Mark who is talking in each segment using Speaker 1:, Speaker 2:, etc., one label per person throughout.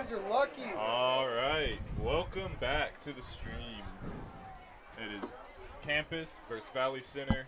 Speaker 1: guys are lucky.
Speaker 2: All right, welcome back to the stream. It is Campus versus Valley Center.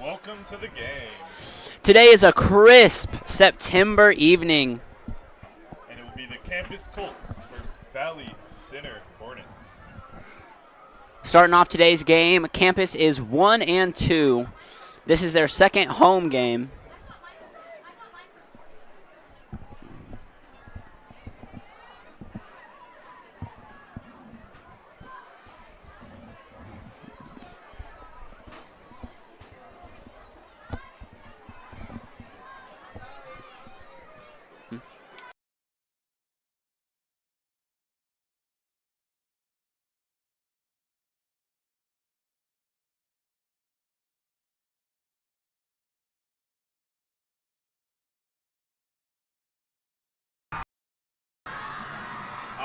Speaker 2: welcome to the game.
Speaker 1: Today is a crisp September evening.
Speaker 2: And it will be the Campus Colts versus Valley Center Hornets.
Speaker 1: Starting off today's game, Campus is 1-2. This is their second home game.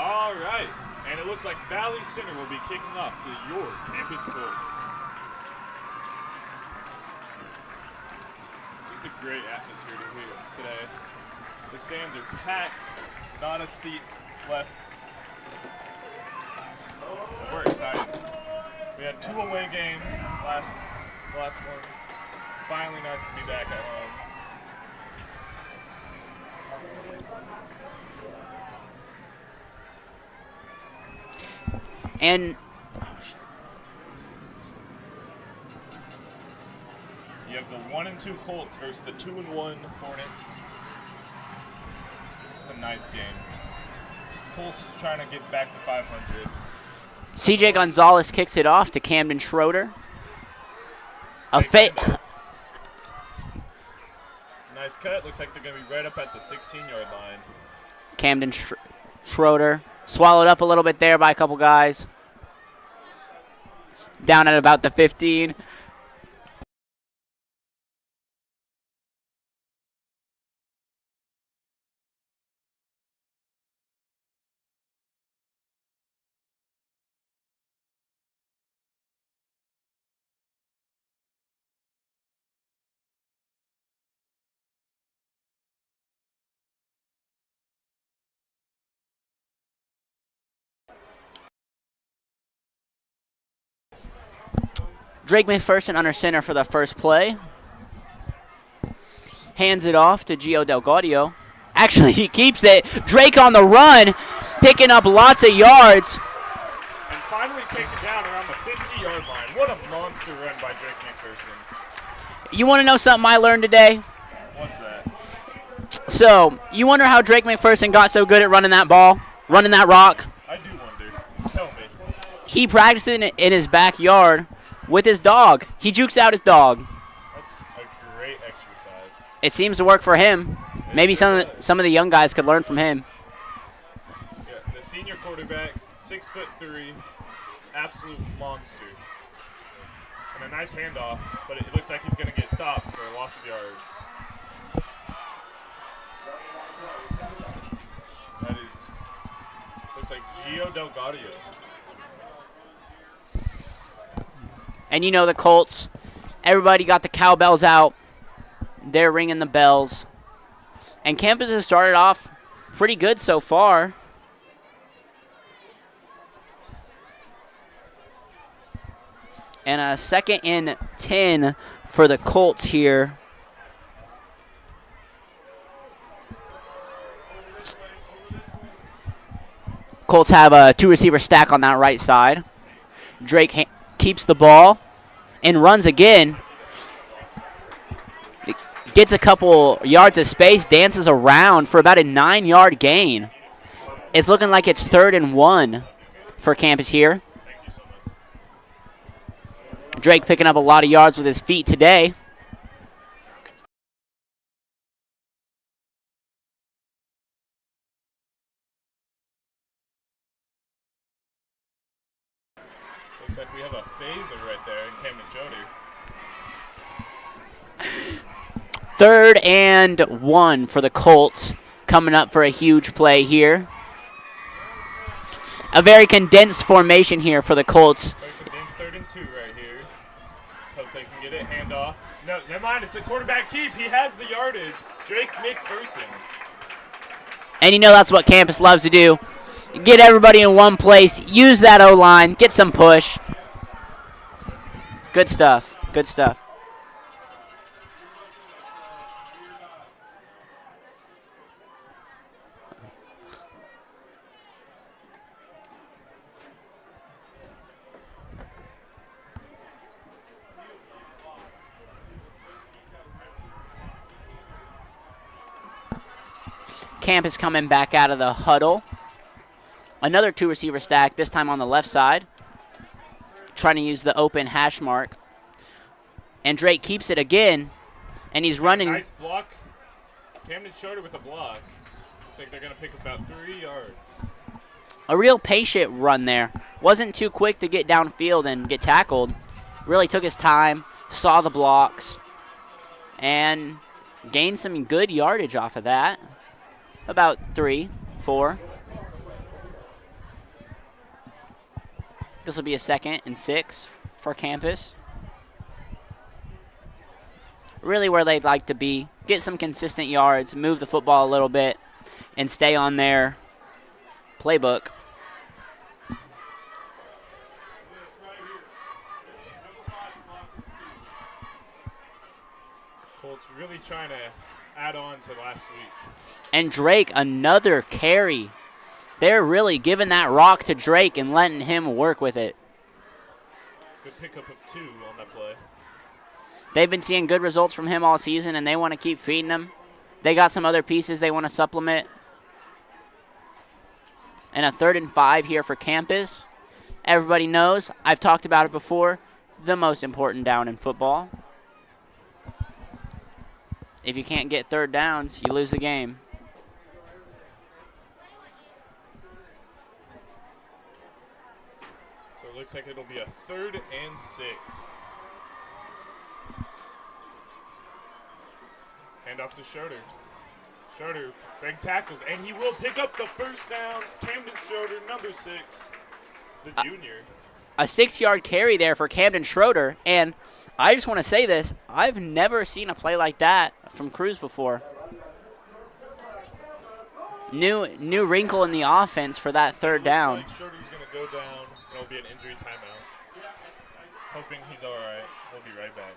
Speaker 2: All right, and it looks like Valley Center will be kicking off to your Campus Colts. Just a great atmosphere today. The stands are packed, not a seat left. We're excited. We had 2 away games last ones. Finally nice to be back at home.
Speaker 1: And
Speaker 2: you have the 1-2 Colts versus the 2-1 Hornets. Just a nice game. Colts trying to get back to 500.
Speaker 1: CJ Gonzalez kicks it off to Camden Schroeder.
Speaker 2: Nice cut. Looks like they're going to be right up at the 16-yard line.
Speaker 1: Camden Schroeder swallowed up a little bit there by a couple guys. Down at about the 15. Drake McPherson under center for the first play. Hands it off to Gio Delgadio. Actually, he keeps it. Drake on the run, picking up lots of yards.
Speaker 2: And finally taken down around the 50-yard line. What a monster run by Drake McPherson.
Speaker 1: You want to know something I learned today?
Speaker 2: What's that?
Speaker 1: So, you wonder how Drake McPherson got so good at running that ball, running that rock?
Speaker 2: I do wonder. Tell me.
Speaker 1: He practiced it in his backyard with his dog. He jukes out his dog.
Speaker 2: That's a great exercise.
Speaker 1: It seems to work for him. Maybe some of the young guys could learn from him.
Speaker 2: Yeah, the senior quarterback, 6'3", absolute monster. And a nice handoff, but it looks like he's going to get stopped for a loss of yards. That is, looks like Gio Delgadio.
Speaker 1: And you know the Colts, everybody got the cowbells out. They're ringing the bells. And Campus has started off pretty good so far. And a 2nd and 10 for the Colts here. Colts have a 2-receiver stack on that right side. Drake keeps the ball and runs again. Gets a couple yards of space, dances around for about a 9-yard gain. It's looking like it's 3rd and 1 for Campus here. Drake picking up a lot of yards with his feet today.
Speaker 2: Looks like we have a phaser right there in Camden Jody.
Speaker 1: 3rd and 1 for the Colts, coming up for a huge play here. A very condensed formation here for the Colts.
Speaker 2: Very condensed 3rd and 2 right here. Let's hope they can get it. Handoff. No, never mind. It's a quarterback keep. He has the yardage. Drake McPherson.
Speaker 1: And you know that's what Campus loves to do. Get everybody in one place. Use that O-line. Get some push. Good stuff. Good stuff. Campus coming back out of the huddle. Another 2-receiver stack, this time on the left side. Trying to use the open hash mark. And Drake keeps it again, and he's running.
Speaker 2: Nice block. Camden Schroeder with a block. Looks like they're going to pick about 3 yards.
Speaker 1: A real patient run there. Wasn't too quick to get downfield and get tackled. Really took his time, saw the blocks, and gained some good yardage off of that. About 3, 4. This will be a 2nd and 6 for Campus. Really where they'd like to be. Get some consistent yards, move the football a little bit, and stay on their playbook.
Speaker 2: Colts really trying to add on to last week.
Speaker 1: And Drake, another carry. They're really giving that rock to Drake and letting him work with it.
Speaker 2: Good pickup of 2 on that play.
Speaker 1: They've been seeing good results from him all season, and they want to keep feeding him. They got some other pieces they want to supplement. And a 3rd and 5 here for Campus. Everybody knows, I've talked about it before, the most important down in football. If you can't get 3rd downs, you lose the game.
Speaker 2: So it looks like it'll be a 3rd and 6. Hand off to Schroeder. Schroeder, big tackles, and he will pick up the 1st down. Camden Schroeder, number 6, the junior.
Speaker 1: A 6-yard carry there for Camden Schroeder, and I just want to say this, I've never seen a play like that from Cruz before. New wrinkle in the offense for that 3rd down.
Speaker 2: Like Schroeder's going to go down. It'll be an injury timeout. Hoping he's all right. We'll be right back.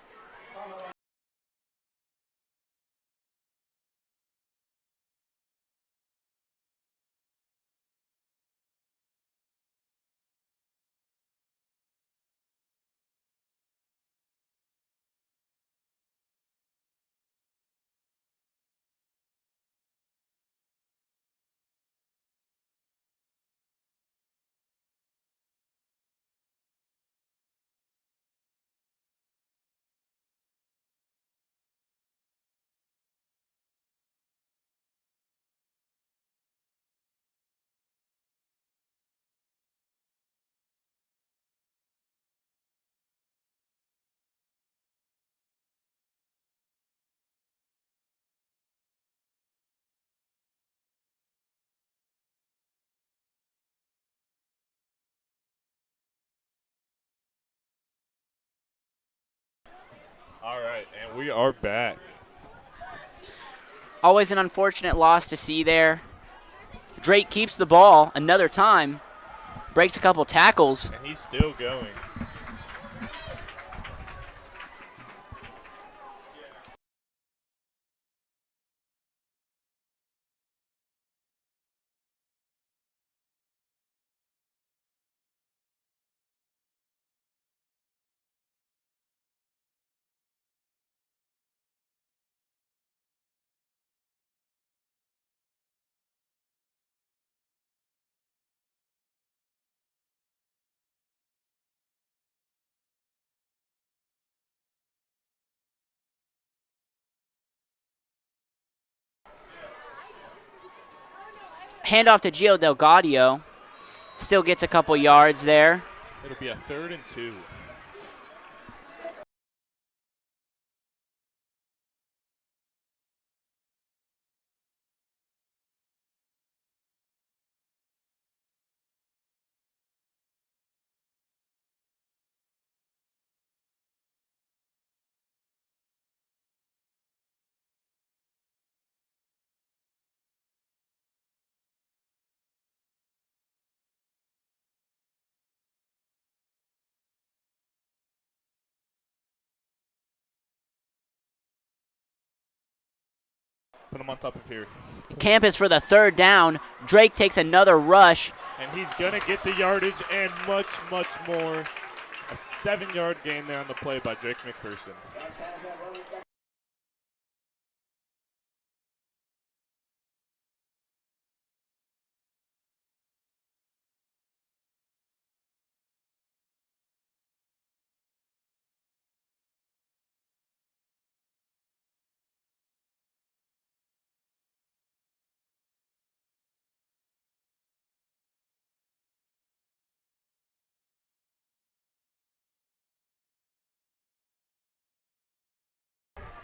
Speaker 2: All right, and we are back.
Speaker 1: Always an unfortunate loss to see there. Drake keeps the ball another time, breaks a couple tackles.
Speaker 2: And he's still going.
Speaker 1: Handoff to Gio Delgadio. Still gets a couple yards there.
Speaker 2: It'll be a 3rd and 2. Put him on top of here.
Speaker 1: Campus for the 3rd down. Drake takes another rush.
Speaker 2: And he's going to get the yardage and much, much more. A 7-yard gain there on the play by Drake McPherson.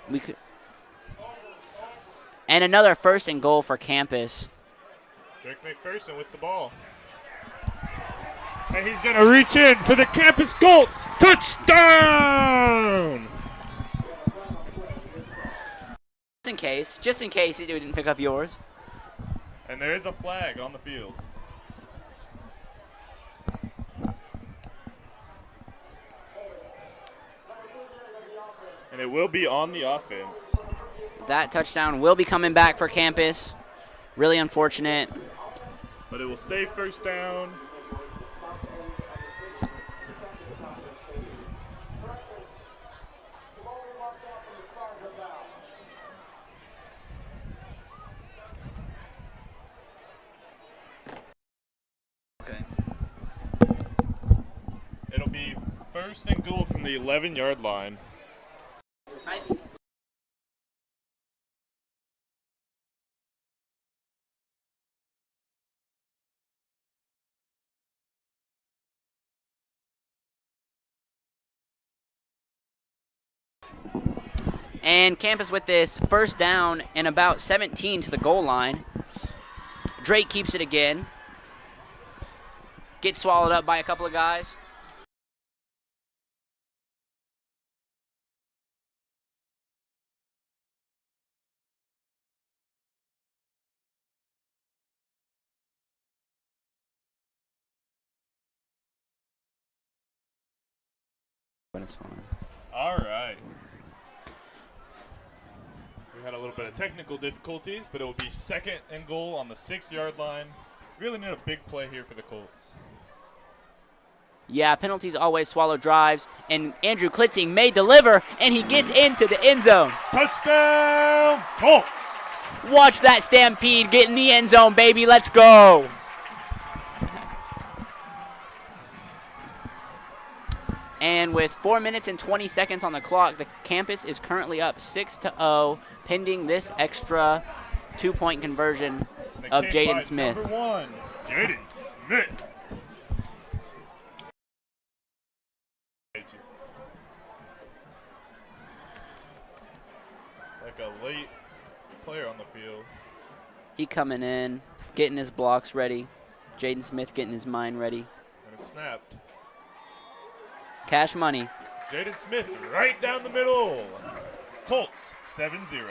Speaker 1: We could. And another 1st and goal for campus.
Speaker 2: Drake McPherson with the ball. And he's going to reach in for the campus Colts. Touchdown!
Speaker 1: Just in case it didn't pick up yours.
Speaker 2: And there is a flag on the field. And it will be on the offense.
Speaker 1: That touchdown will be coming back for campus. Really unfortunate.
Speaker 2: But it will stay 1st down.
Speaker 1: Okay.
Speaker 2: It'll be 1st and goal from the 11-yard line.
Speaker 1: And campus with this 1st down and about 17 to the goal line. Drake keeps it again. Gets swallowed up by a couple of guys. But it's fine.
Speaker 2: All right. We had a little bit of technical difficulties, but it will be 2nd and goal on the 6-yard line. Really need a big play here for the Colts.
Speaker 1: Yeah, penalties always swallow drives, and Andrew Klitzing may deliver, and he gets into the end zone.
Speaker 2: Touchdown, Colts!
Speaker 1: Watch that stampede get in the end zone, baby. Let's go. And with 4 minutes and 20 seconds on the clock, the campus is currently up 6-0, pending this extra 2-point conversion of Jaden Smith.
Speaker 2: Number 1, Jaden Smith. Like a late player on the field.
Speaker 1: He coming in, getting his blocks ready. Jaden Smith getting his mind ready.
Speaker 2: And it snapped.
Speaker 1: Cash money.
Speaker 2: Jaden Smith right down the middle. Colts 7-0.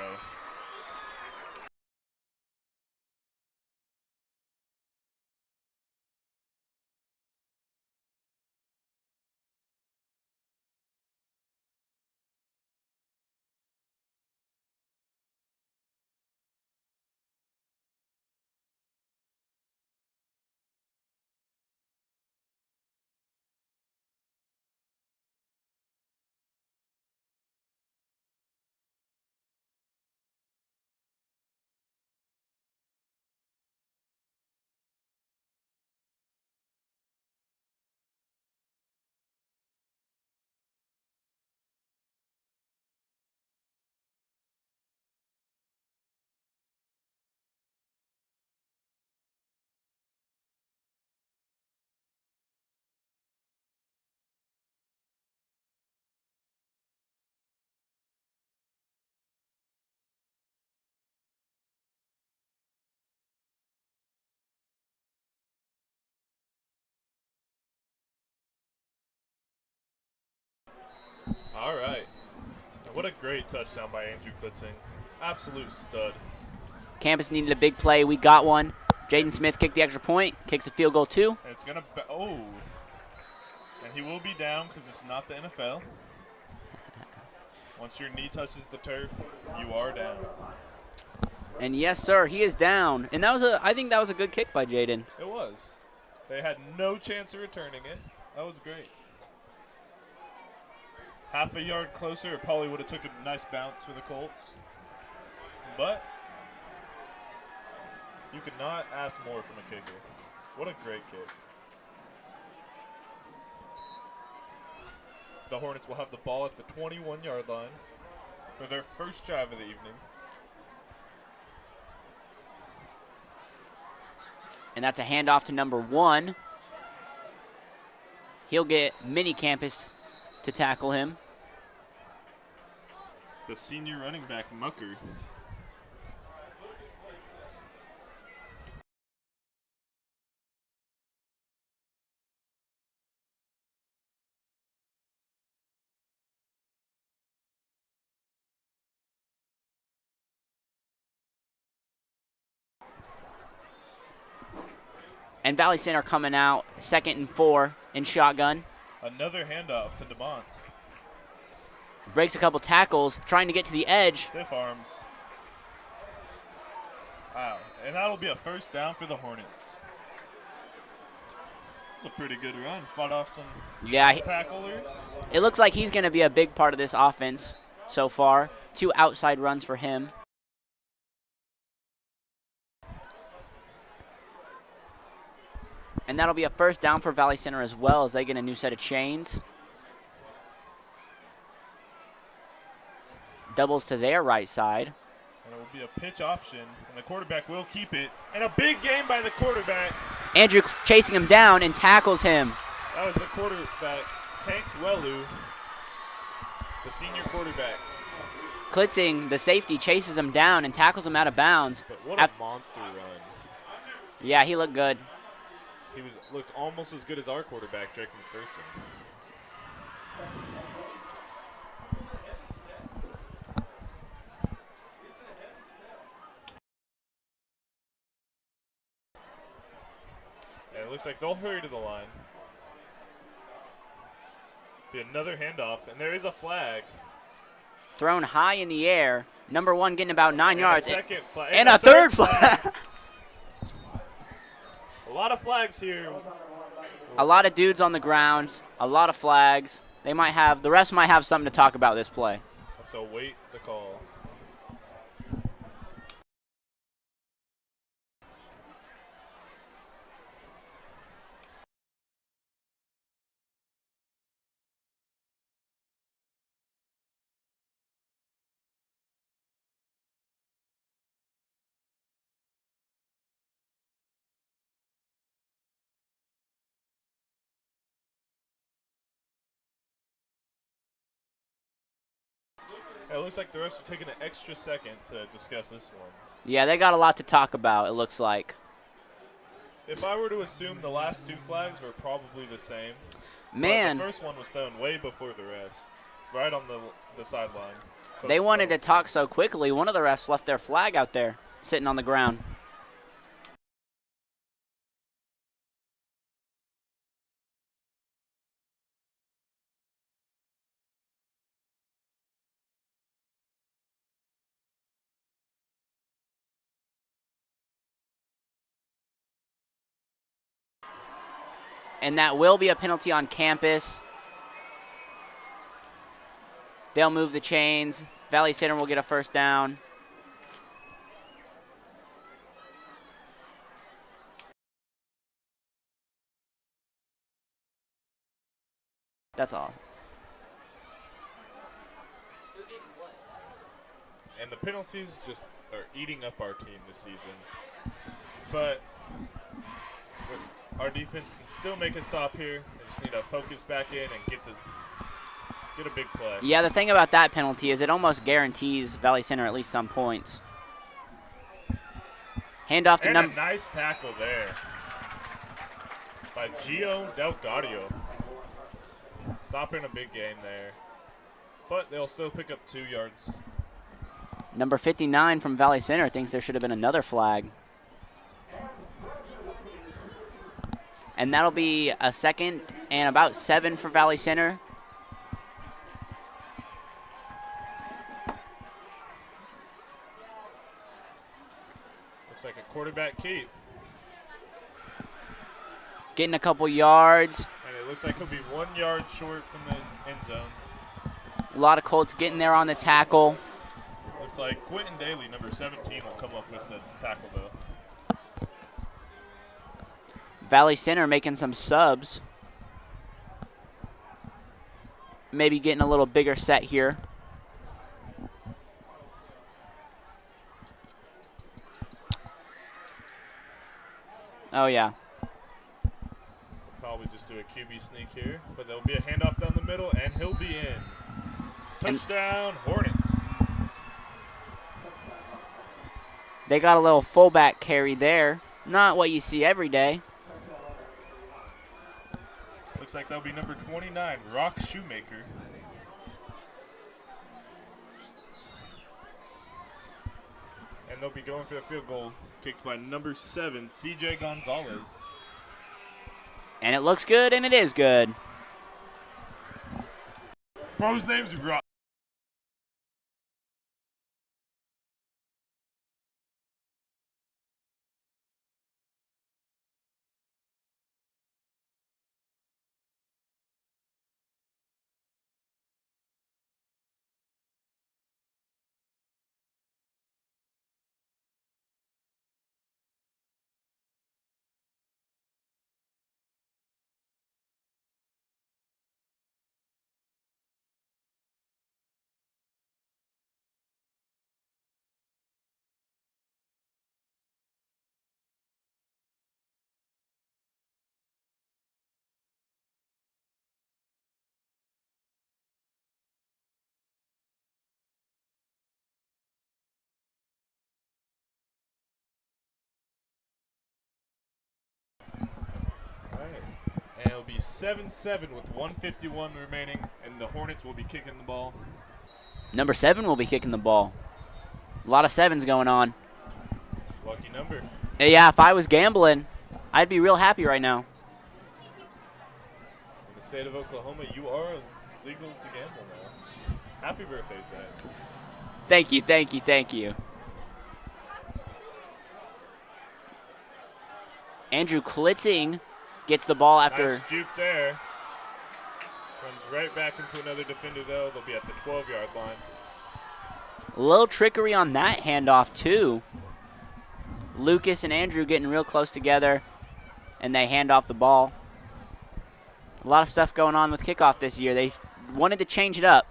Speaker 2: All right. What a great touchdown by Andrew Klitzing. Absolute stud.
Speaker 1: Campus needed a big play. We got one. Jaden Smith kicked the extra point, kicks a field goal too.
Speaker 2: And it's going to and he will be down because it's not the NFL. Once your knee touches the turf, you are down.
Speaker 1: And yes, sir, he is down. And I think that was a good kick by Jaden.
Speaker 2: It was. They had no chance of returning it. That was great. Half a yard closer, it probably would have took a nice bounce for the Colts. But you could not ask more from a kicker. What a great kick. The Hornets will have the ball at the 21-yard line for their first drive of the evening.
Speaker 1: And that's a handoff to number 1. He'll get mini campus to tackle him.
Speaker 2: The senior running back, Mucker.
Speaker 1: And Valley Center coming out 2nd and 4 in shotgun.
Speaker 2: Another handoff to DeMont.
Speaker 1: Breaks a couple tackles, trying to get to the edge.
Speaker 2: Stiff arms. Wow. And that'll be a first down for the Hornets. It's a pretty good run. Fought off some tacklers.
Speaker 1: It looks like he's going to be a big part of this offense so far. 2 outside runs for him. And that'll be a first down for Valley Center as well as they get a new set of chains. Doubles to their right side.
Speaker 2: And it will be a pitch option, and the quarterback will keep it. And a big game by the quarterback.
Speaker 1: Andrew chasing him down and tackles him.
Speaker 2: That was the quarterback, Hank Welu, the senior quarterback.
Speaker 1: Klitzing, the safety, chases him down and tackles him out of bounds.
Speaker 2: But what a monster run.
Speaker 1: Yeah, he looked good.
Speaker 2: He looked almost as good as our quarterback, Drake McPherson. And it looks like they'll hurry to the line. Be another handoff, and there is a flag.
Speaker 1: Thrown high in the air. Number 1 getting about 9 yards.
Speaker 2: A second flag.
Speaker 1: And a third flag.
Speaker 2: A lot of flags here.
Speaker 1: A lot of dudes on the ground. A lot of flags. The refs might have something to talk about this play.
Speaker 2: Have to wait the call. It looks like the refs are taking an extra second to discuss this one.
Speaker 1: Yeah, they got a lot to talk about, it looks like.
Speaker 2: If I were to assume the last 2 flags were probably the same.
Speaker 1: Man.
Speaker 2: But the first one was thrown way before the rest, right on the sideline.
Speaker 1: They wanted to talk so quickly, one of the refs left their flag out there, sitting on the ground. And that will be a penalty on campus. They'll move the chains. Valley Center will get a first down. That's all.
Speaker 2: And the penalties just are eating up our team this season. But our defense can still make a stop here. They just need to focus back in and get a big play.
Speaker 1: Yeah, the thing about that penalty is it almost guarantees Valley Center at least some points. Handoff to
Speaker 2: a nice tackle there by Gio Delgadio. Stopping a big game there. But they'll still pick up 2 yards.
Speaker 1: Number 59 from Valley Center thinks there should have been another flag. And that'll be a 2nd and about 7 for Valley Center.
Speaker 2: Looks like a quarterback keep.
Speaker 1: Getting a couple yards.
Speaker 2: And it looks like he'll be 1 yard short from the end zone.
Speaker 1: A lot of Colts getting there on the tackle.
Speaker 2: Looks like Quentin Daly, number 17, will come up with the tackle, though.
Speaker 1: Valley Center making some subs. Maybe getting a little bigger set here. Oh, yeah.
Speaker 2: Probably just do a QB sneak here, but there'll be a handoff down the middle, and he'll be in. Touchdown, Hornets.
Speaker 1: They got a little fullback carry there. Not what you see every day.
Speaker 2: Looks like that'll be number 29, Rock Shoemaker. And they'll be going for the field goal, kicked by number 7, CJ Gonzalez.
Speaker 1: And it looks good, and it is good.
Speaker 2: Bro's name's Rock. And it'll be 7-7 with 1:51 remaining, and the Hornets will be kicking the ball.
Speaker 1: Number 7 will be kicking the ball. A lot of 7s going on.
Speaker 2: It's a lucky number.
Speaker 1: Yeah, if I was gambling, I'd be real happy right now.
Speaker 2: In the state of Oklahoma, you are legal to gamble now. Happy birthday, Zack.
Speaker 1: Thank you, thank you, thank you. Andrew Klitzing gets the ball after.
Speaker 2: Nice juke there. Runs right back into another defender, though. They'll be at the 12-yard line.
Speaker 1: A little trickery on that handoff, too. Lucas and Andrew getting real close together, and they hand off the ball. A lot of stuff going on with kickoff this year. They wanted to change it up.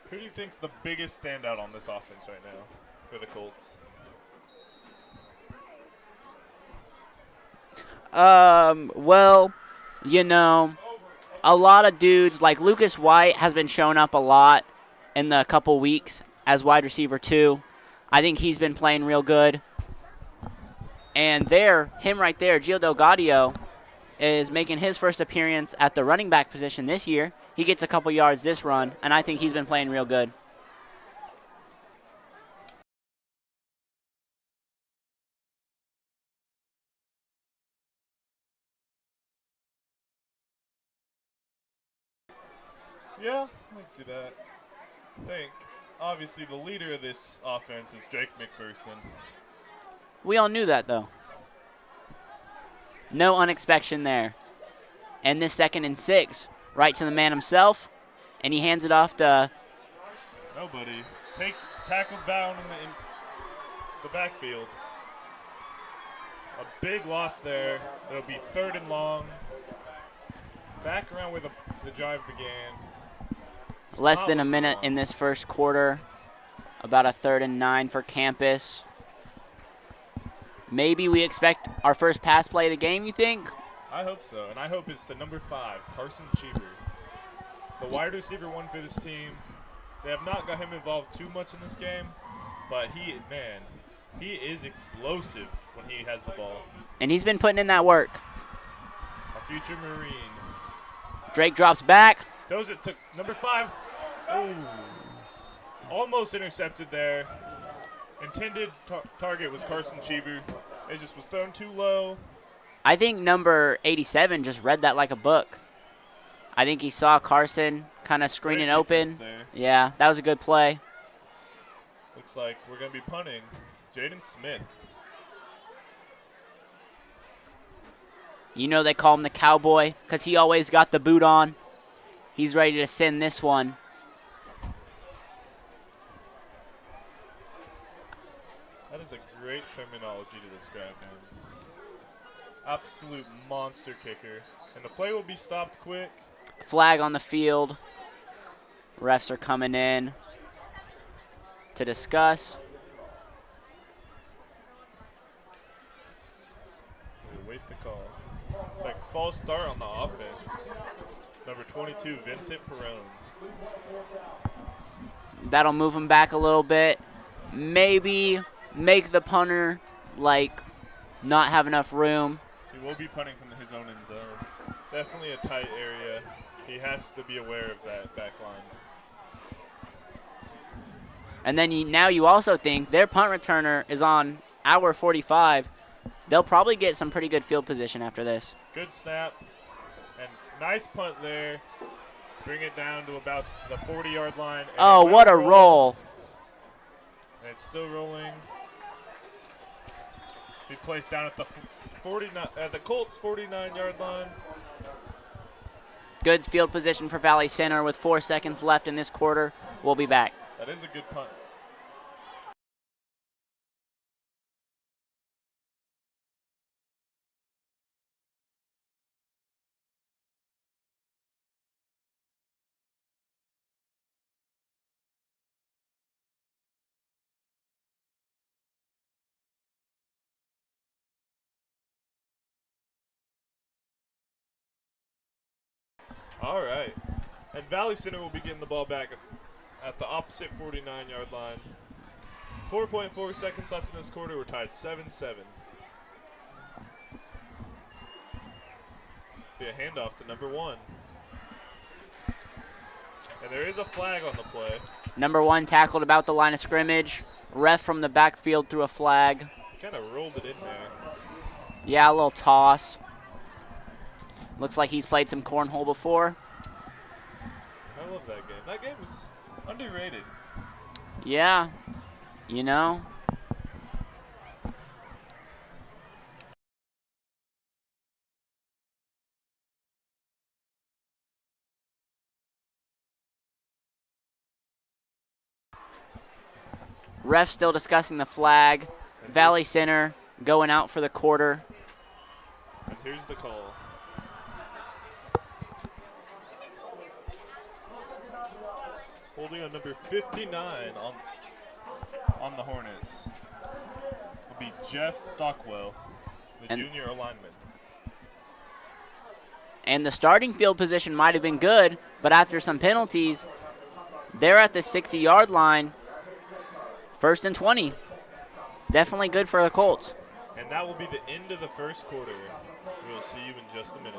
Speaker 2: Who do you think's the biggest standout on this offense right now for the Colts?
Speaker 1: Well, you know, a lot of dudes like Lucas White has been showing up a lot in the couple weeks as wide receiver 2. I think he's been playing real good. And him right there, Gio Delgadio, is making his first appearance at the running back position this year. He gets a couple yards this run, and I think he's been playing real good.
Speaker 2: Yeah, I can see that. I think, obviously, the leader of this offense is Drake McPherson.
Speaker 1: We all knew that, though. No unexpected there. And this 2nd and 6, right to the man himself, and he hands it off to
Speaker 2: Nobody. Tackle down in the backfield. A big loss there. It'll be 3rd and long. Back around where the drive began.
Speaker 1: less than a minute in this first quarter. About a 3rd and 9 for campus. Maybe we expect our first pass play of the game, you think?
Speaker 2: I hope so, and I hope it's the number 5, Carson Cheever. The wide receiver 1 for this team. They have not got him involved too much in this game, but he is explosive when he has the ball.
Speaker 1: And he's been putting in that work.
Speaker 2: A future Marine.
Speaker 1: Drake drops back.
Speaker 2: Goes it to number 5. Ooh. Almost intercepted there. Intended target was Carson Cheever. It just was thrown too low.
Speaker 1: I think number 87 just read that like a book. I think he saw Carson kind of screening open. Yeah, that was a good play.
Speaker 2: Looks like we're going to be punting. Jaden Smith.
Speaker 1: You know they call him the cowboy because he always got the boot on. He's ready to send this one.
Speaker 2: That is a great terminology to describe him. Absolute monster kicker. And the play will be stopped quick.
Speaker 1: Flag on the field. Refs are coming in to discuss.
Speaker 2: We'll wait the call. It's like false start on the offense. Number 22, Vincent Perrone.
Speaker 1: That'll move him back a little bit. Maybe make the punter, like, not have enough room.
Speaker 2: He will be punting from his own end zone. Definitely a tight area. He has to be aware of that back line.
Speaker 1: And then now you also think their punt returner is on our 45. They'll probably get some pretty good field position after this.
Speaker 2: Good snap. And nice punt there. Bring it down to about the 40-yard line.
Speaker 1: Oh, what a roll.
Speaker 2: And it's still rolling. Be placed down at the 49 at the Colts 49-yard line.
Speaker 1: Good field position for Valley Center with 4 seconds left in this quarter. We'll be back.
Speaker 2: That is a good punt. All right. And Valley Center will be getting the ball back at the opposite 49-yard line. 4.4 seconds left in this quarter. We're tied 7-7. Be a handoff to number 1. And there is a flag on the play.
Speaker 1: Number 1 tackled about the line of scrimmage. Ref from the backfield threw a flag.
Speaker 2: Kind of rolled it in there.
Speaker 1: Yeah, a little toss. Looks like he's played some cornhole before.
Speaker 2: I love that game. That game was underrated.
Speaker 1: Yeah, you know. Ref still discussing the flag. Valley Center going out for the quarter.
Speaker 2: And here's the call. Holding on number 59 on the Hornets will be Jeff Stockwell, the junior lineman.
Speaker 1: And the starting field position might have been good, but after some penalties, they're at the 60-yard line. 1st and 20. Definitely good for the Colts.
Speaker 2: And that will be the end of the first quarter. We'll see you in just a minute.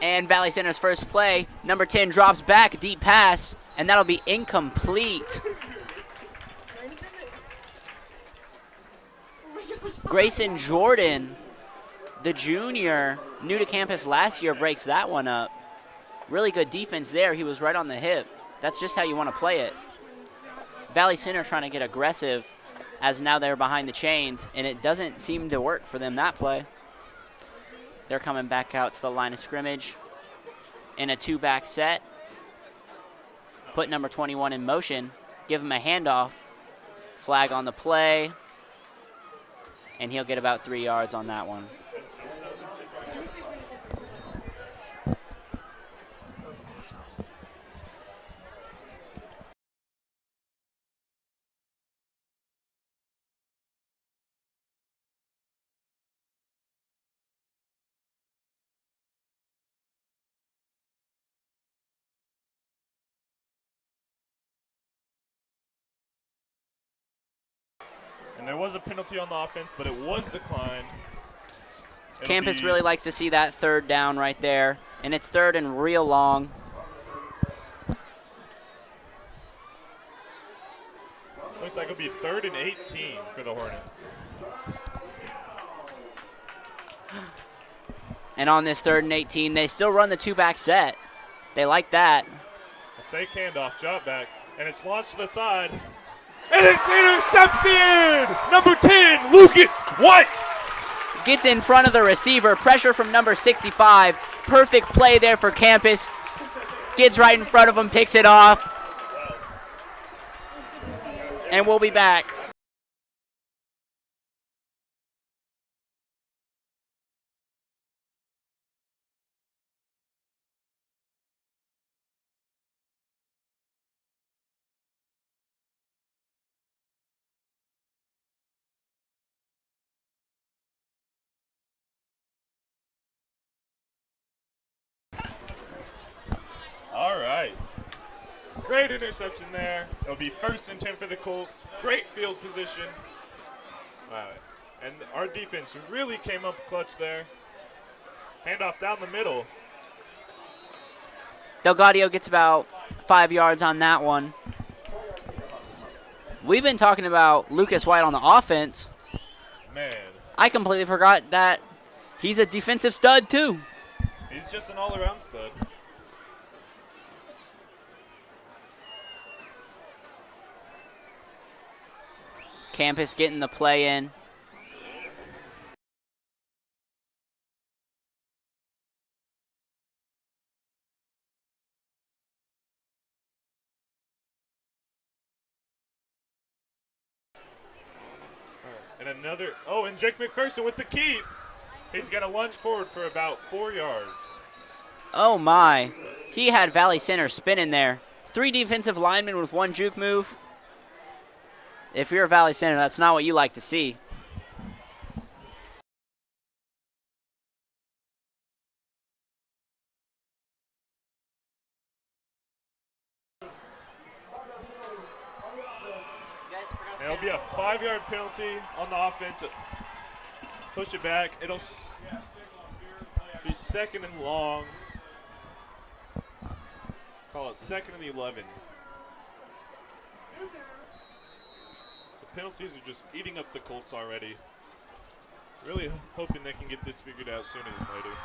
Speaker 1: And Valley Center's first play, number 10 drops back, deep pass, and that'll be incomplete. Grayson Jordan, the junior, new to campus last year, breaks that one up. Really good defense there. He was right on the hip. That's just how you want to play it. Valley Center trying to get aggressive as now they're behind the chains, and it doesn't seem to work for them that play. They're coming back out to the line of scrimmage in a 2-back set. Put number 21 in motion, give him a handoff, flag on the play, and he'll get about 3 yards on that one.
Speaker 2: That was awesome. And there was a penalty on the offense, but it was declined.
Speaker 1: Campus really likes to see that 3rd down right there, and it's 3rd and real long.
Speaker 2: Looks like it'll be 3rd and 18 for the Hornets.
Speaker 1: And on this 3rd and 18, they still run the 2-back set. They like that.
Speaker 2: A fake handoff, drop back, and it's launched to the side. And it's intercepted! Number 10, Lucas White!
Speaker 1: Gets in front of the receiver. Pressure from number 65. Perfect play there for Campus. Gets right in front of him, picks it off. And we'll be back.
Speaker 2: All right. Great interception there. It'll be 1st and 10 for the Colts. Great field position. And our defense really came up clutch there. Handoff down the middle.
Speaker 1: Delgadio gets about 5 yards on that one. We've been talking about Lucas White on the offense.
Speaker 2: Man.
Speaker 1: I completely forgot that he's a defensive stud too.
Speaker 2: He's just an all-around stud.
Speaker 1: Campus getting the play in.
Speaker 2: And another, and Jake McPherson with the keep. He's going to lunge forward for about 4 yards.
Speaker 1: Oh my. He had Valley Center spinning there. 3 defensive linemen with 1 juke move. If you're a Valley Center, that's not what you like to see.
Speaker 2: It'll be a 5-yard penalty on the offense. Push it back. It'll be 2nd and long. Call it 2nd and 11. Penalties are just eating up the Colts already. Really hoping they can get this figured out sooner than later.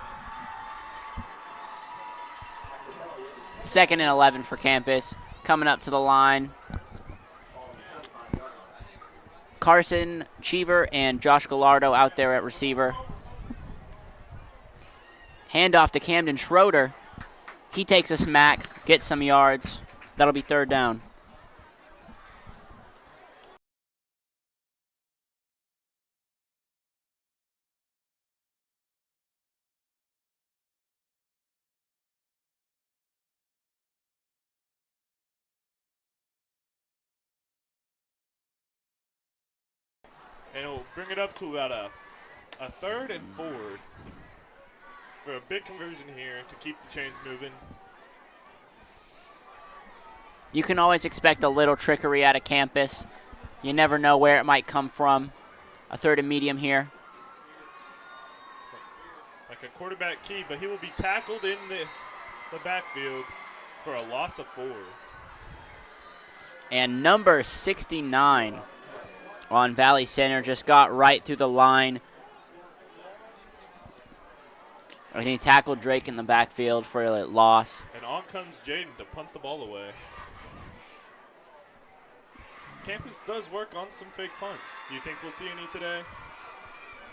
Speaker 1: 2nd and 11 for Campus. Coming up to the line. Carson Cheever and Josh Gallardo out there at receiver. Handoff to Camden Schroeder. He takes a smack, gets some yards. That'll be 3rd down.
Speaker 2: And it'll bring it up to about a 3rd and 4 for a big conversion here to keep the chains moving.
Speaker 1: You can always expect a little trickery out of Campus. You never know where it might come from. A 3rd and medium here.
Speaker 2: Like a quarterback key, but he will be tackled in the backfield for a loss of 4.
Speaker 1: And number 69 on Valley Center just got right through the line. And he tackled Drake in the backfield for a loss.
Speaker 2: And on comes Jaden to punt the ball away. Campus does work on some fake punts. Do you think we'll see any today?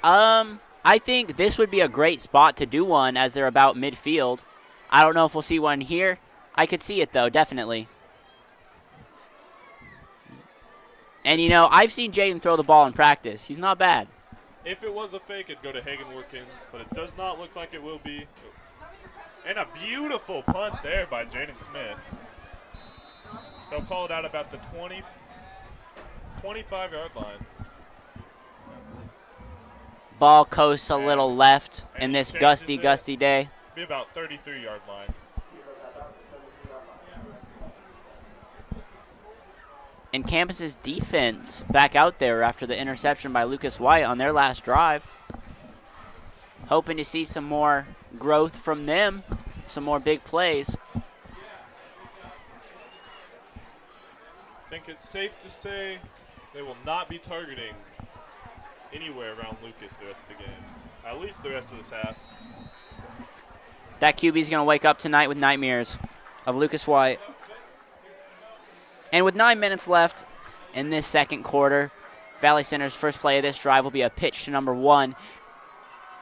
Speaker 1: I think this would be a great spot to do one as they're about midfield. I don't know if we'll see one here. I could see it, though, definitely. And, you know, I've seen Jaden throw the ball in practice. He's not bad.
Speaker 2: If it was a fake, it'd go to Hagen Workins, but it does not look like it will be. And a beautiful punt there by Jaden Smith. They'll call it out about the 25-yard line.
Speaker 1: Ball coasts a little left in this gusty day.
Speaker 2: Be about 33-yard line.
Speaker 1: And Campus's defense back out there after the interception by Lucas White on their last drive. Hoping to see some more growth from them, some more big plays.
Speaker 2: think it's safe to say they will not be targeting anywhere around Lucas the rest of the game. At least the rest of this half.
Speaker 1: That QB's going to wake up tonight with nightmares of Lucas White. And with 9 minutes left in this second quarter, Valley Center's first play of this drive will be a pitch to number 1.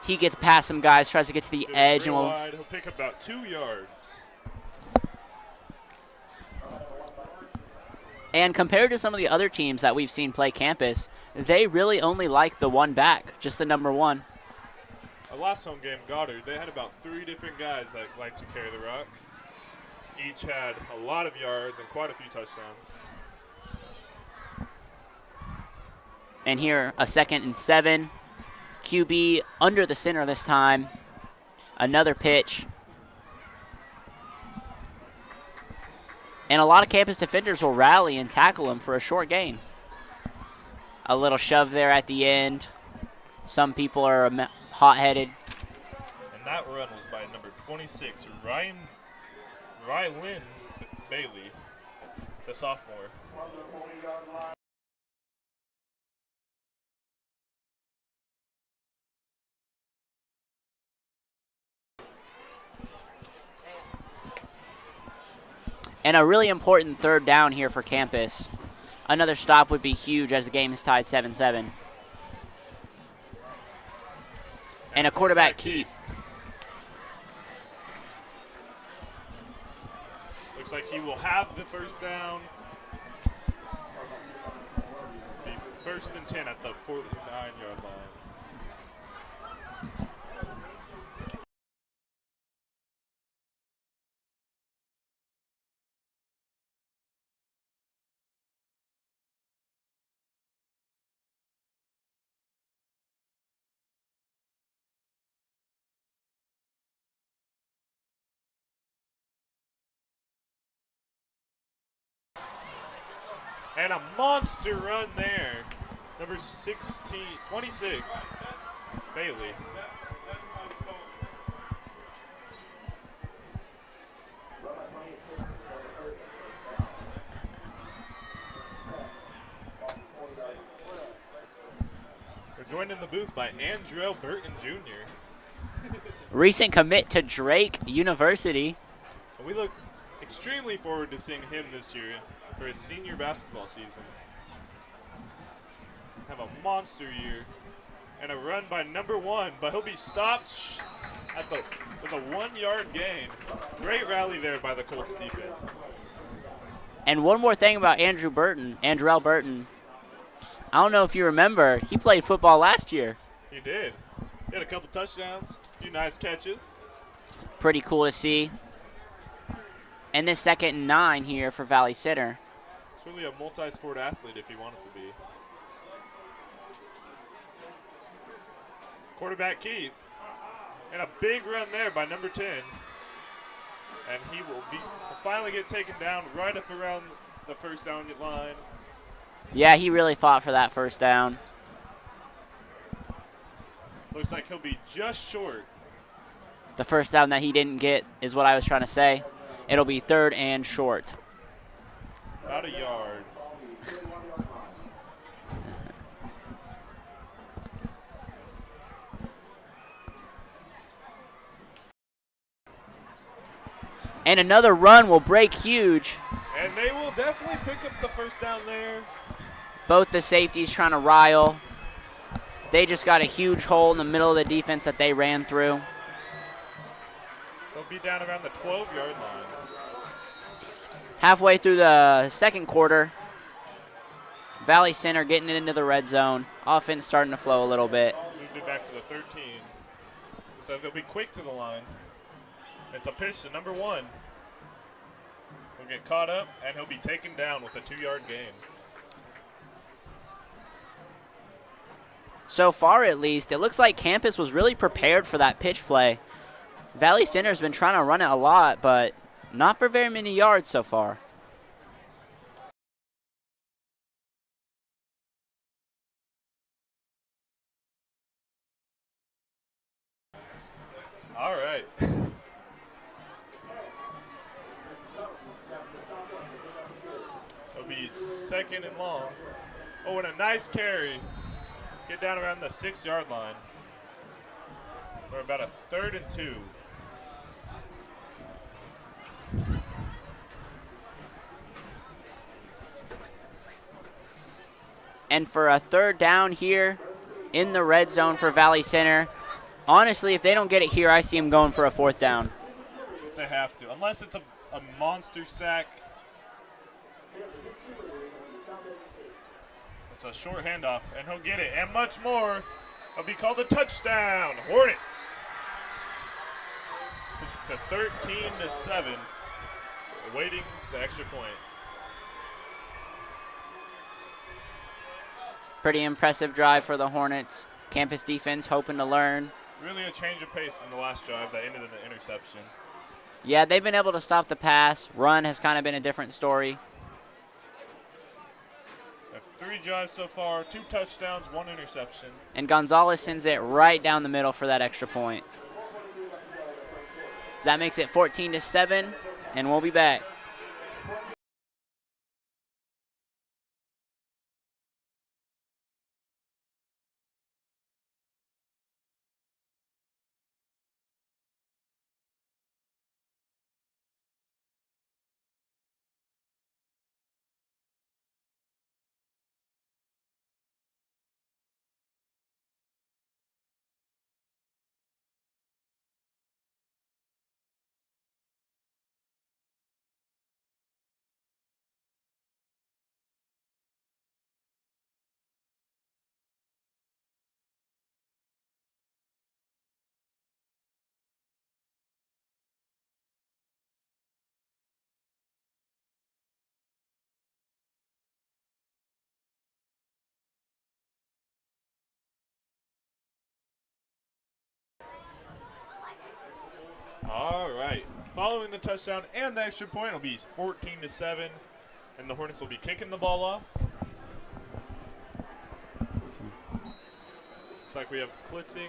Speaker 1: He gets past some guys, tries to get to the edge, and will.
Speaker 2: Wide. He'll pick up about 2 yards.
Speaker 1: And compared to some of the other teams that we've seen play campus, they really only like the one back, just the number 1.
Speaker 2: Our last home game, Goddard, they had about 3 different guys that liked to carry the rock. Each had a lot of yards and quite a few touchdowns.
Speaker 1: And here, a 2nd and 7. QB under the center this time. Another pitch. And a lot of campus defenders will rally and tackle him for a short gain. A little shove there at the end. Some people are hot-headed.
Speaker 2: And that run was by number 26, Rylan Bailey, the sophomore.
Speaker 1: And a really important 3rd down here for campus. Another stop would be huge as the game is tied 7-7. And a quarterback keep.
Speaker 2: Looks like he will have the first down. Be 1st and 10 at the 49-yard line. And a monster run there. Number 26, Bailey. We're joined in the booth by Andrell Burton Jr.
Speaker 1: Recent commit to Drake University.
Speaker 2: We look extremely forward to seeing him this year for his senior basketball season. Have a monster year and a run by number 1, but he'll be stopped with a 1-yard gain. Great rally there by the Colts defense.
Speaker 1: And one more thing about Andrell Burton. I don't know if you remember, he played football last year.
Speaker 2: He did. He had a couple touchdowns, a few nice catches.
Speaker 1: Pretty cool to see. And this 2nd and 9 here for Valley Center.
Speaker 2: It's really a multi-sport athlete if he wanted to be. Quarterback keep. And a big run there by number 10. And he will finally get taken down right up around the first down line.
Speaker 1: Yeah, he really fought for that first down.
Speaker 2: Looks like he'll be just short.
Speaker 1: The first down that he didn't get is what I was trying to say. It'll be 3rd and short.
Speaker 2: About a yard.
Speaker 1: And another run will break huge.
Speaker 2: And they will definitely pick up the first down there.
Speaker 1: Both the safeties trying to rile. They just got a huge hole in the middle of the defense that they ran through.
Speaker 2: They'll be down around the 12-yard line.
Speaker 1: Halfway through the second quarter, Valley Center getting it into the red zone. Offense starting to flow a little bit.
Speaker 2: Moved it back to the 13. So they'll be quick to the line. It's a pitch to number 1. He'll get caught up, and he'll be taken down with a 2-yard gain.
Speaker 1: So far, at least, it looks like campus was really prepared for that pitch play. Valley Center's been trying to run it a lot, but not for very many yards so far.
Speaker 2: All right. It'll be second and long. Oh, and a nice carry. Get down around the 6-yard line. We're about a 3rd and 2.
Speaker 1: And for a 3rd down here in the red zone for Valley Center, honestly, if they don't get it here, I see them going for a 4th down.
Speaker 2: They have to, unless it's a monster sack. It's a short handoff, and he'll get it, and much more. It'll be called a touchdown. Hornets push it to 13-7, awaiting the extra point.
Speaker 1: Pretty impressive drive for the Hornets. Campus defense hoping to learn.
Speaker 2: Really a change of pace from the last drive that ended in an interception.
Speaker 1: Yeah, they've been able to stop the pass. Run has kind of been a different story.
Speaker 2: They have 3 drives so far, 2 touchdowns, 1 interception.
Speaker 1: And Gonzalez sends it right down the middle for that extra point. That makes it 14-7, and we'll be back.
Speaker 2: All right. Following the touchdown and the extra point, it'll be 14-7, and the Hornets will be kicking the ball off. Looks like we have Klitzing.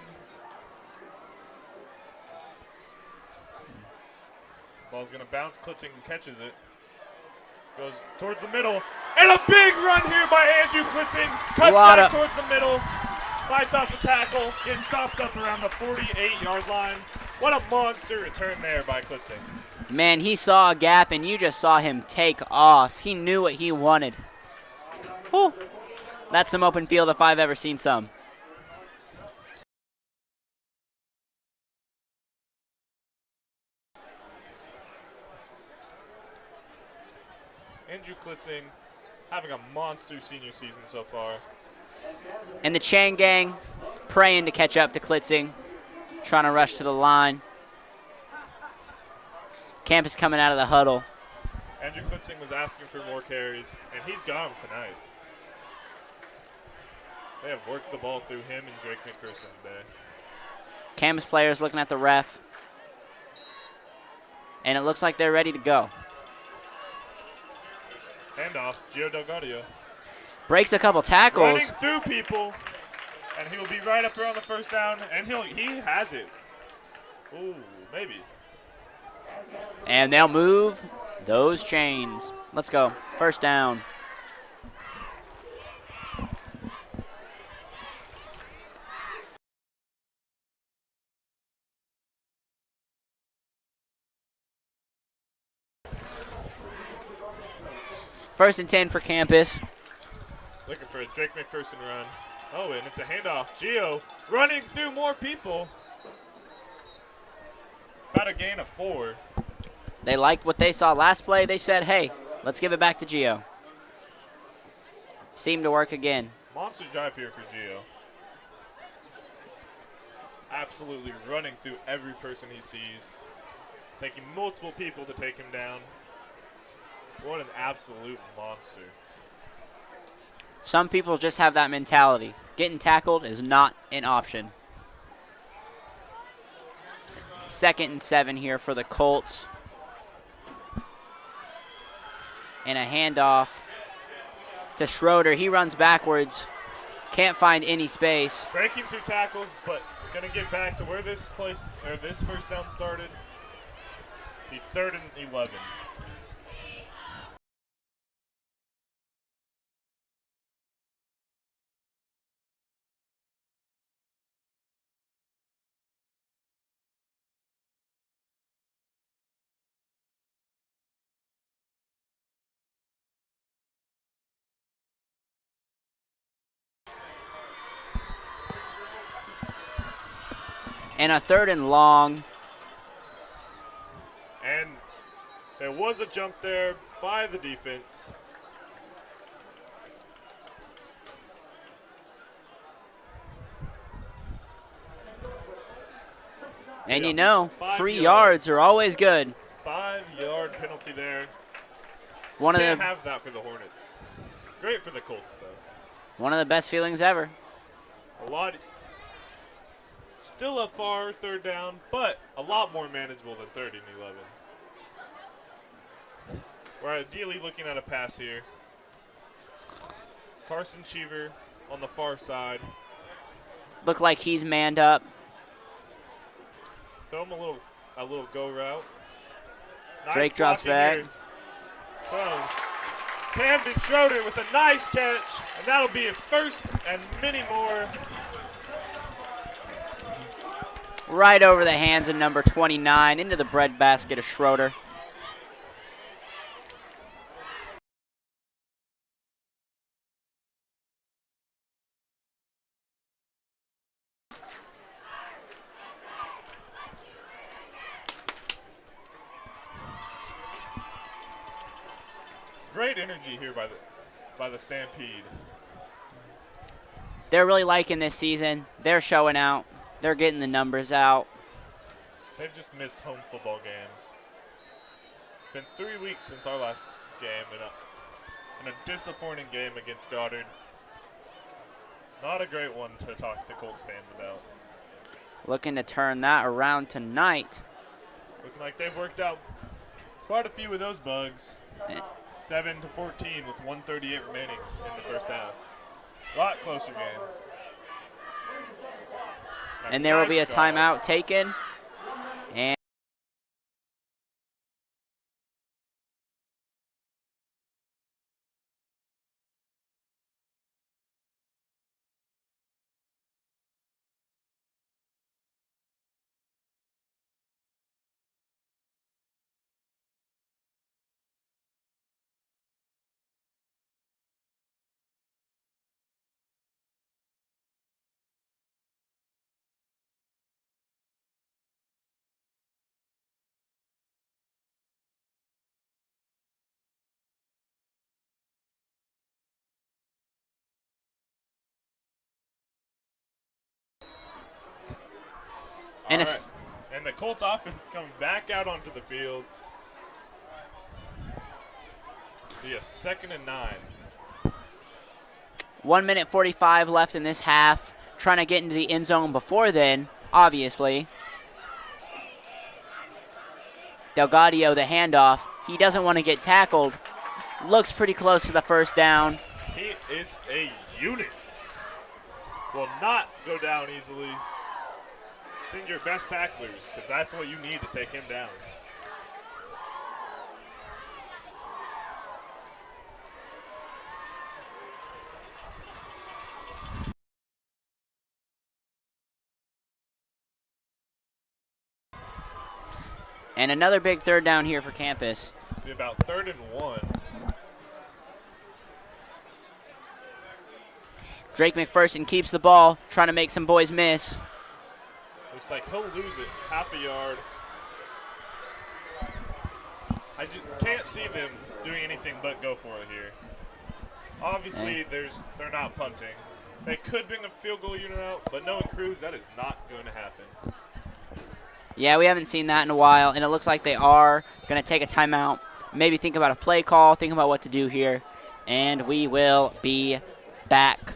Speaker 2: Ball's going to bounce. Klitzing catches it. Goes towards the middle. And a big run here by Andrew Klitzing. Cuts back towards the middle. Fights off the tackle. Gets stopped up around the 48-yard line. What a monster return there by Klitzing.
Speaker 1: Man, he saw a gap, and you just saw him take off. He knew what he wanted. Whew. That's some open field if I've ever seen some.
Speaker 2: Andrew Klitzing having a monster senior season so far.
Speaker 1: And the Chain Gang praying to catch up to Klitzing, trying to rush to the line. Campus coming out of the huddle.
Speaker 2: Andrew Klitzing was asking for more carries, and he's got them tonight. They have worked the ball through him and Drake McPherson today.
Speaker 1: Campus players looking at the ref. And it looks like they're ready to go.
Speaker 2: Handoff, Gio Delgadio.
Speaker 1: Breaks a couple tackles.
Speaker 2: Running through people, and he will be right up around the 1st down, and he has it. Ooh, maybe.
Speaker 1: And they'll move those chains. Let's go. 1st down. First and 10 for Campus.
Speaker 2: Looking for a Drake McPherson run. Oh, and it's a handoff. Gio running through more people. About a gain of 4.
Speaker 1: They liked what they saw last play. They said, hey, let's give it back to Gio. Seemed to work again.
Speaker 2: Monster drive here for Gio. Absolutely running through every person he sees. Taking multiple people to take him down. What an absolute monster.
Speaker 1: Some people just have that mentality. Getting tackled is not an option. 2nd and 7 here for the Colts. And a handoff to Schroeder. He runs backwards. Can't find any space.
Speaker 2: Breaking through tackles, but going to get back to where this 1st down started. The 3rd and 11.
Speaker 1: And a 3rd and long.
Speaker 2: And there was a jump there by the defense.
Speaker 1: And
Speaker 2: Yeah,
Speaker 1: you know,
Speaker 2: 5
Speaker 1: free
Speaker 2: yard.
Speaker 1: yards are always good.
Speaker 2: 5-yard penalty there.
Speaker 1: One of
Speaker 2: Can't
Speaker 1: the
Speaker 2: have that for the Hornets. Great for the Colts, though.
Speaker 1: one of the best feelings ever.
Speaker 2: Still a far 3rd down, but a lot more manageable than 3rd and 11. We're ideally looking at a pass here. Carson Cheever on the far side.
Speaker 1: Look like he's manned up.
Speaker 2: Throw him a little go route. Nice
Speaker 1: Drake drops back.
Speaker 2: here. Well, Camden Schroeder with a nice catch, and that'll be a 1st and many more.
Speaker 1: Right over the hands of number 29 into the breadbasket of Schroeder.
Speaker 2: Great energy here by the Stampede.
Speaker 1: They're really liking this season. They're showing out. They're getting the numbers out.
Speaker 2: They've just missed home football games. It's been 3 weeks since our last game and a disappointing game against Goddard. Not a great one to talk to Colts fans about.
Speaker 1: Looking to turn that around tonight.
Speaker 2: Looking like they've worked out quite a few of those bugs. 7-14 with 1:38 remaining in the first half. A lot closer game.
Speaker 1: And there will be a
Speaker 2: Nice drive.
Speaker 1: timeout taken. And
Speaker 2: All
Speaker 1: a
Speaker 2: right. And the Colts offense coming back out onto the field. Be a 2nd and 9.
Speaker 1: 1 minute 45 left in this half. Trying to get into the end zone before then, obviously. Delgadio, the handoff. He doesn't want to get tackled. Looks pretty close to the 1st down.
Speaker 2: He is a unit. Will not go down easily. Send your best tacklers, because that's what you need to take him down.
Speaker 1: And another big 3rd down here for campus.
Speaker 2: Be about 3rd and 1.
Speaker 1: Drake McPherson keeps the ball, trying to make some boys miss.
Speaker 2: Looks like he'll lose it half a yard. I just can't see them doing anything but go for it here. Obviously, they're not punting. They could bring a field goal unit out, but knowing Cruz, that is not going to happen.
Speaker 1: Yeah, we haven't seen that in a while, and it looks like they are going to take a timeout, maybe think about a play call, think about what to do here, and we will be back.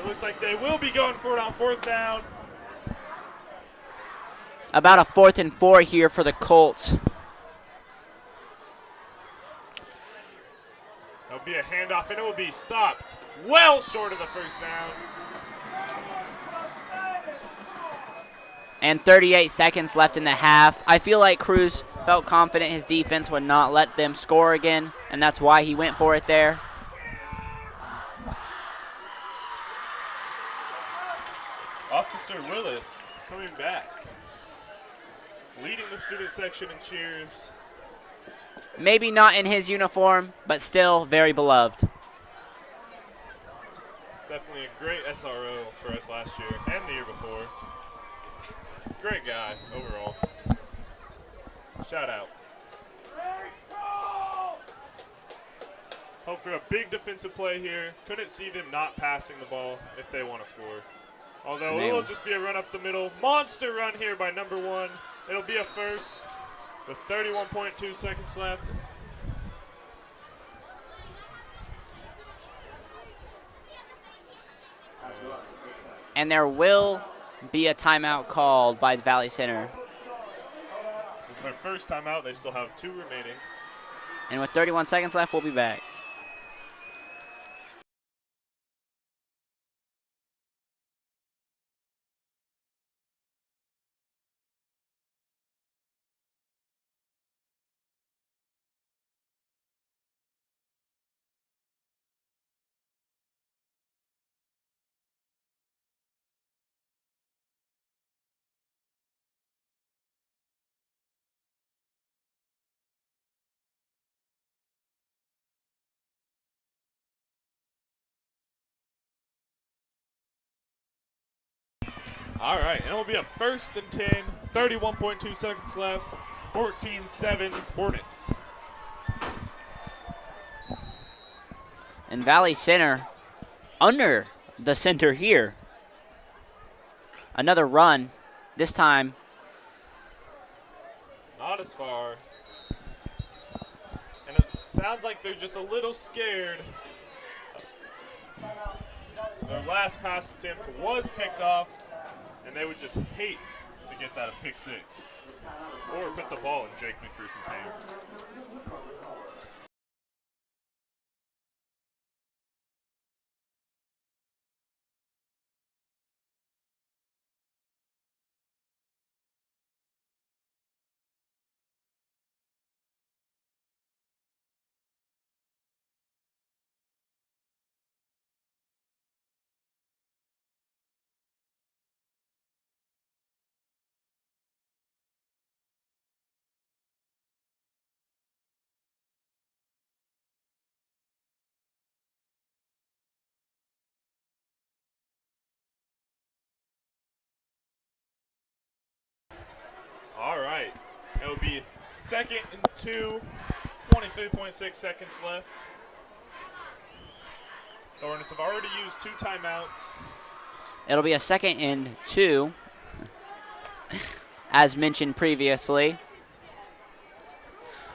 Speaker 2: looks like they will be going for it on 4th down.
Speaker 1: About a 4th and 4 here for the Colts.
Speaker 2: There'll be a handoff, and it will be stopped well short of the 1st down.
Speaker 1: And 38 seconds left in the half. I feel like Cruz felt confident his defense would not let them score again, and that's why he went for it there.
Speaker 2: Officer Willis coming back, leading the student section in cheers.
Speaker 1: Maybe not in his uniform, but still very beloved.
Speaker 2: It's definitely a great SRO for us last year and the year before. Great guy overall. Shout out. Hope for a big defensive play here. Couldn't see them not passing the ball if they want to score. Although it will just be a run up the middle. Monster run here by number 1. It'll be a first with 31.2 seconds left.
Speaker 1: And there will be a timeout called by Valley Center.
Speaker 2: This is their first timeout. They still have 2 remaining.
Speaker 1: And with 31 seconds left, we'll be back.
Speaker 2: All right, and it will be a 1st and 10, 31.2 seconds left, 14-7 Hornets.
Speaker 1: And Valley Center under the center here. Another run, this time.
Speaker 2: Not as far. And it sounds like they're just a little scared. Their last pass attempt was picked off, and they would just hate to get that a pick 6 or put the ball in Jake McPherson's hands. All right, it will be 2nd and 2, 23.6 seconds left. The Hornets have already used 2 timeouts.
Speaker 1: It'll be a 2nd and 2, as mentioned previously.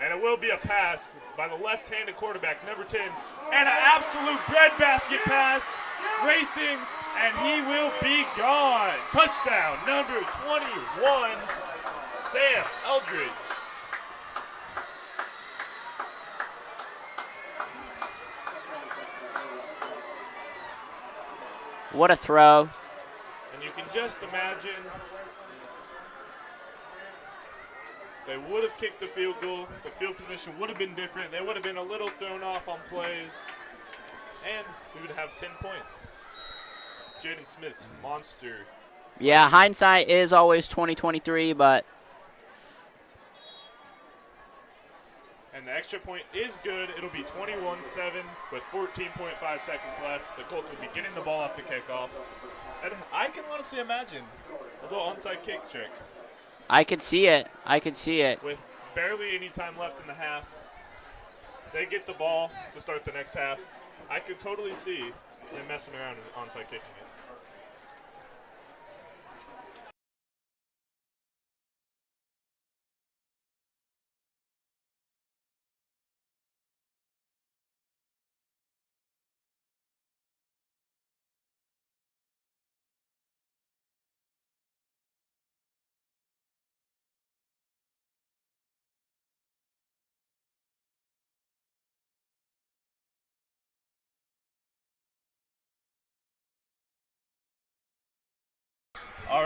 Speaker 2: And it will be a pass by the left-handed quarterback, number 10. And an absolute breadbasket pass, racing, and he will be gone. Touchdown, number 21, Sam Eldridge.
Speaker 1: What a throw.
Speaker 2: And you can just imagine they would have kicked the field goal. The field position would have been different. They would have been a little thrown off on plays. And we would have 10 points. Jaden Smith's monster.
Speaker 1: Yeah, hindsight is always 2023, but
Speaker 2: And the extra point is good. It'll be 21-7 with 14.5 seconds left. The Colts will be getting the ball off the kickoff. And I can honestly imagine a little onside kick trick.
Speaker 1: I could see it. I could see it.
Speaker 2: With barely any time left in the half, they get the ball to start the next half. I could totally see them messing around and onside kicking it.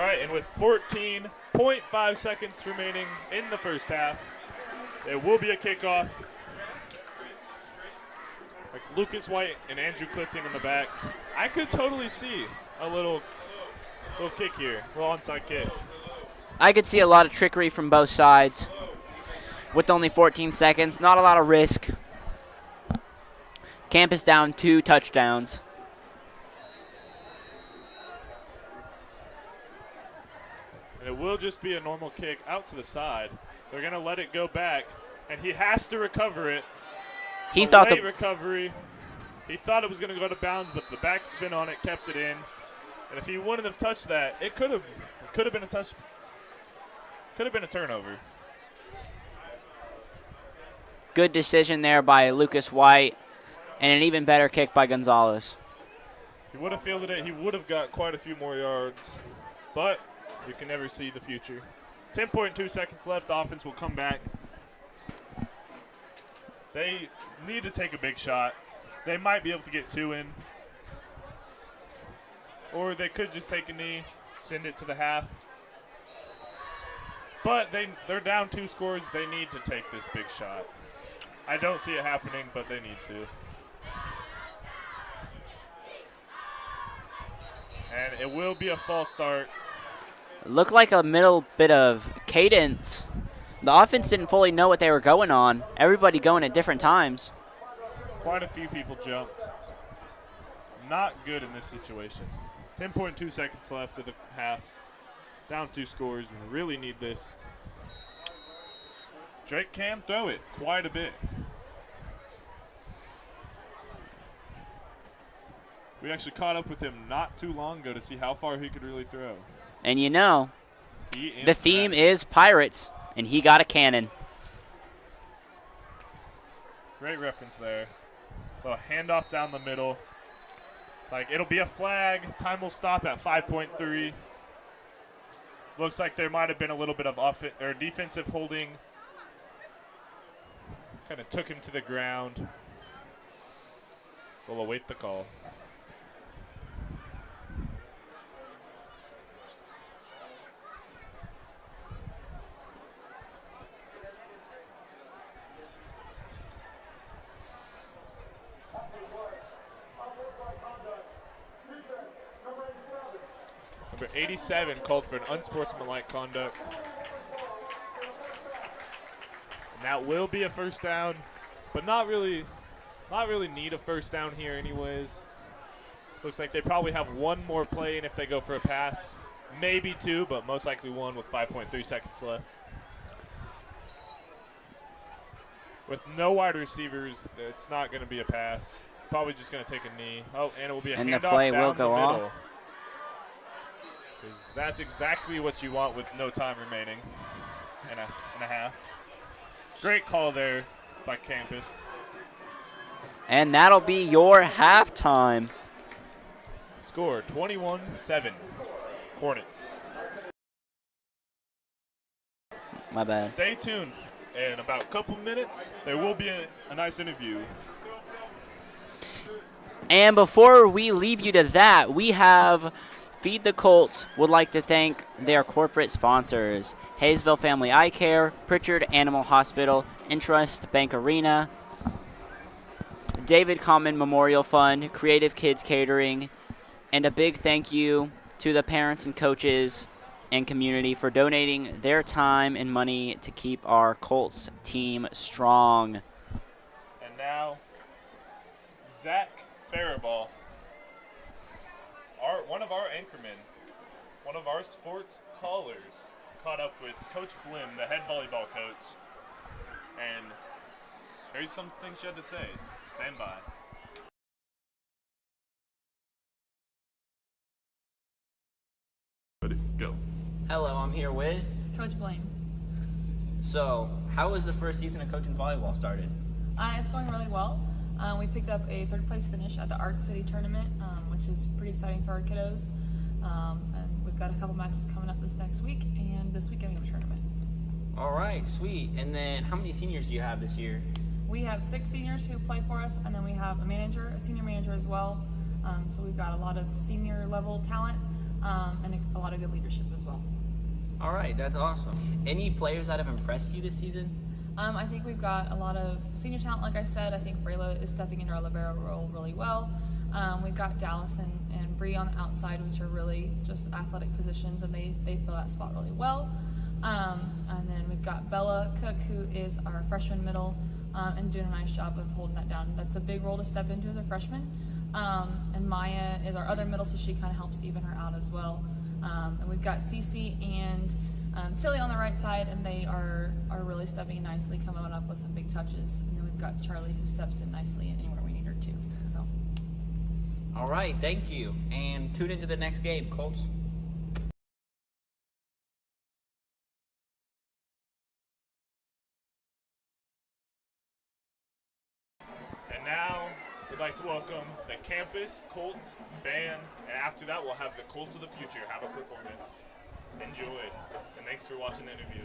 Speaker 2: right, and with 14.5 seconds remaining in the first half, it will be a kickoff. Like Lucas White and Andrew Klitzing in the back. I could totally see a little kick here, a little onside kick.
Speaker 1: I could see a lot of trickery from both sides. With only 14 seconds, not a lot of risk. Campus down 2 touchdowns.
Speaker 2: And it will just be a normal kick out to the side. They're going to let it go back, and he has to recover it.
Speaker 1: He thought
Speaker 2: late recovery. He thought it was going to go out of bounds, but the backspin on it kept it in. And if he wouldn't have touched that, it could have been a touch. Could have been a turnover.
Speaker 1: Good decision there by Lucas White, and an even better kick by Gonzalez.
Speaker 2: If he would have fielded it, he would have got quite a few more yards. But you can never see the future. 10.2 seconds left. The offense will come back. They need to take a big shot. They might be able to get 2 in. Or they could just take a knee, send it to the half. But they're down 2 scores. They need to take this big shot. I don't see it happening, but they need to. And it will be a false start.
Speaker 1: Looked like a middle bit of cadence. The offense didn't fully know what they were going on. Everybody going at different times.
Speaker 2: Quite a few people jumped. Not good in this situation. 10.2 seconds left of the half. Down 2 scores. Really need this. Drake can throw it quite a bit. We actually caught up with him not too long ago to see how far he could really throw.
Speaker 1: And you know, the theme is Pirates, and he got a cannon.
Speaker 2: Great reference there. Little handoff down the middle. Like, it'll be a flag. Time will stop at 5.3. Looks like there might have been a little bit of defensive holding. Kind of took him to the ground. We'll await the call. Number 87 called for an unsportsmanlike conduct. And that will be a first down, but not really need a first down here anyways. Looks like they probably have 1 more play in if they go for a pass. Maybe 2, but most likely 1 with 5.3 seconds left. With no wide receivers, it's not going to be a pass. Probably just going to take a knee. Oh, and it will be a handoff down the middle. And the play will go off. Because that's exactly what you want with no time remaining and a half. Great call there by Campus.
Speaker 1: And that'll be your halftime.
Speaker 2: Score 21-7. Hornets.
Speaker 1: My bad.
Speaker 2: Stay tuned. In about a couple minutes, there will be a nice interview.
Speaker 1: And before we leave you to that, we have Feed the Colts would like to thank their corporate sponsors: Hayesville Family Eye Care, Pritchard Animal Hospital, Intrust Bank Arena, David Common Memorial Fund, Creative Kids Catering, and a big thank you to the parents and coaches and community for donating their time and money to keep our Colts team strong.
Speaker 2: And now, Zack Farabough, one of our anchormen, one of our sports callers, caught up with Coach Blim, the head volleyball coach, and there's some things she had to say. Stand by. Ready, go.
Speaker 1: Hello, I'm here with
Speaker 3: Coach Blaine.
Speaker 1: So, how was the first season of coaching volleyball started?
Speaker 3: It's going really well. We picked up a 3rd place finish at the Art City tournament, which is pretty exciting for our kiddos. And we've got a couple matches coming up this next week, and this weekend we have a tournament.
Speaker 1: All right, sweet. And then how many seniors do you have this year?
Speaker 3: We have 6 seniors who play for us, and then we have a senior manager as well. So we've got a lot of senior level talent. and a lot of good leadership as well.
Speaker 4: All right, that's awesome. Any players that have impressed you this season?
Speaker 3: I think we've got a lot of senior talent, like I said. I think Brayla is stepping into our libero role really well. We've got Dallas and Bree on the outside, which are really just athletic positions, and they fill that spot really well. And then we've got Bella Cook, who is our freshman middle, and doing a nice job of holding that down. That's a big role to step into as a freshman. And Maya is our other middle, so she kind of helps even her out as well. And we've got Cece and Tilly on the right side, and they are really stepping nicely, coming up with some big touches. And then we've got Charlie, who steps in nicely anywhere we need her to. So.
Speaker 4: All right, thank you. And tune into the next game, Colts.
Speaker 2: And now we'd like to welcome the campus Colts band, and after that we'll have the Colts of the future have a performance. Enjoy, and thanks for watching the interview.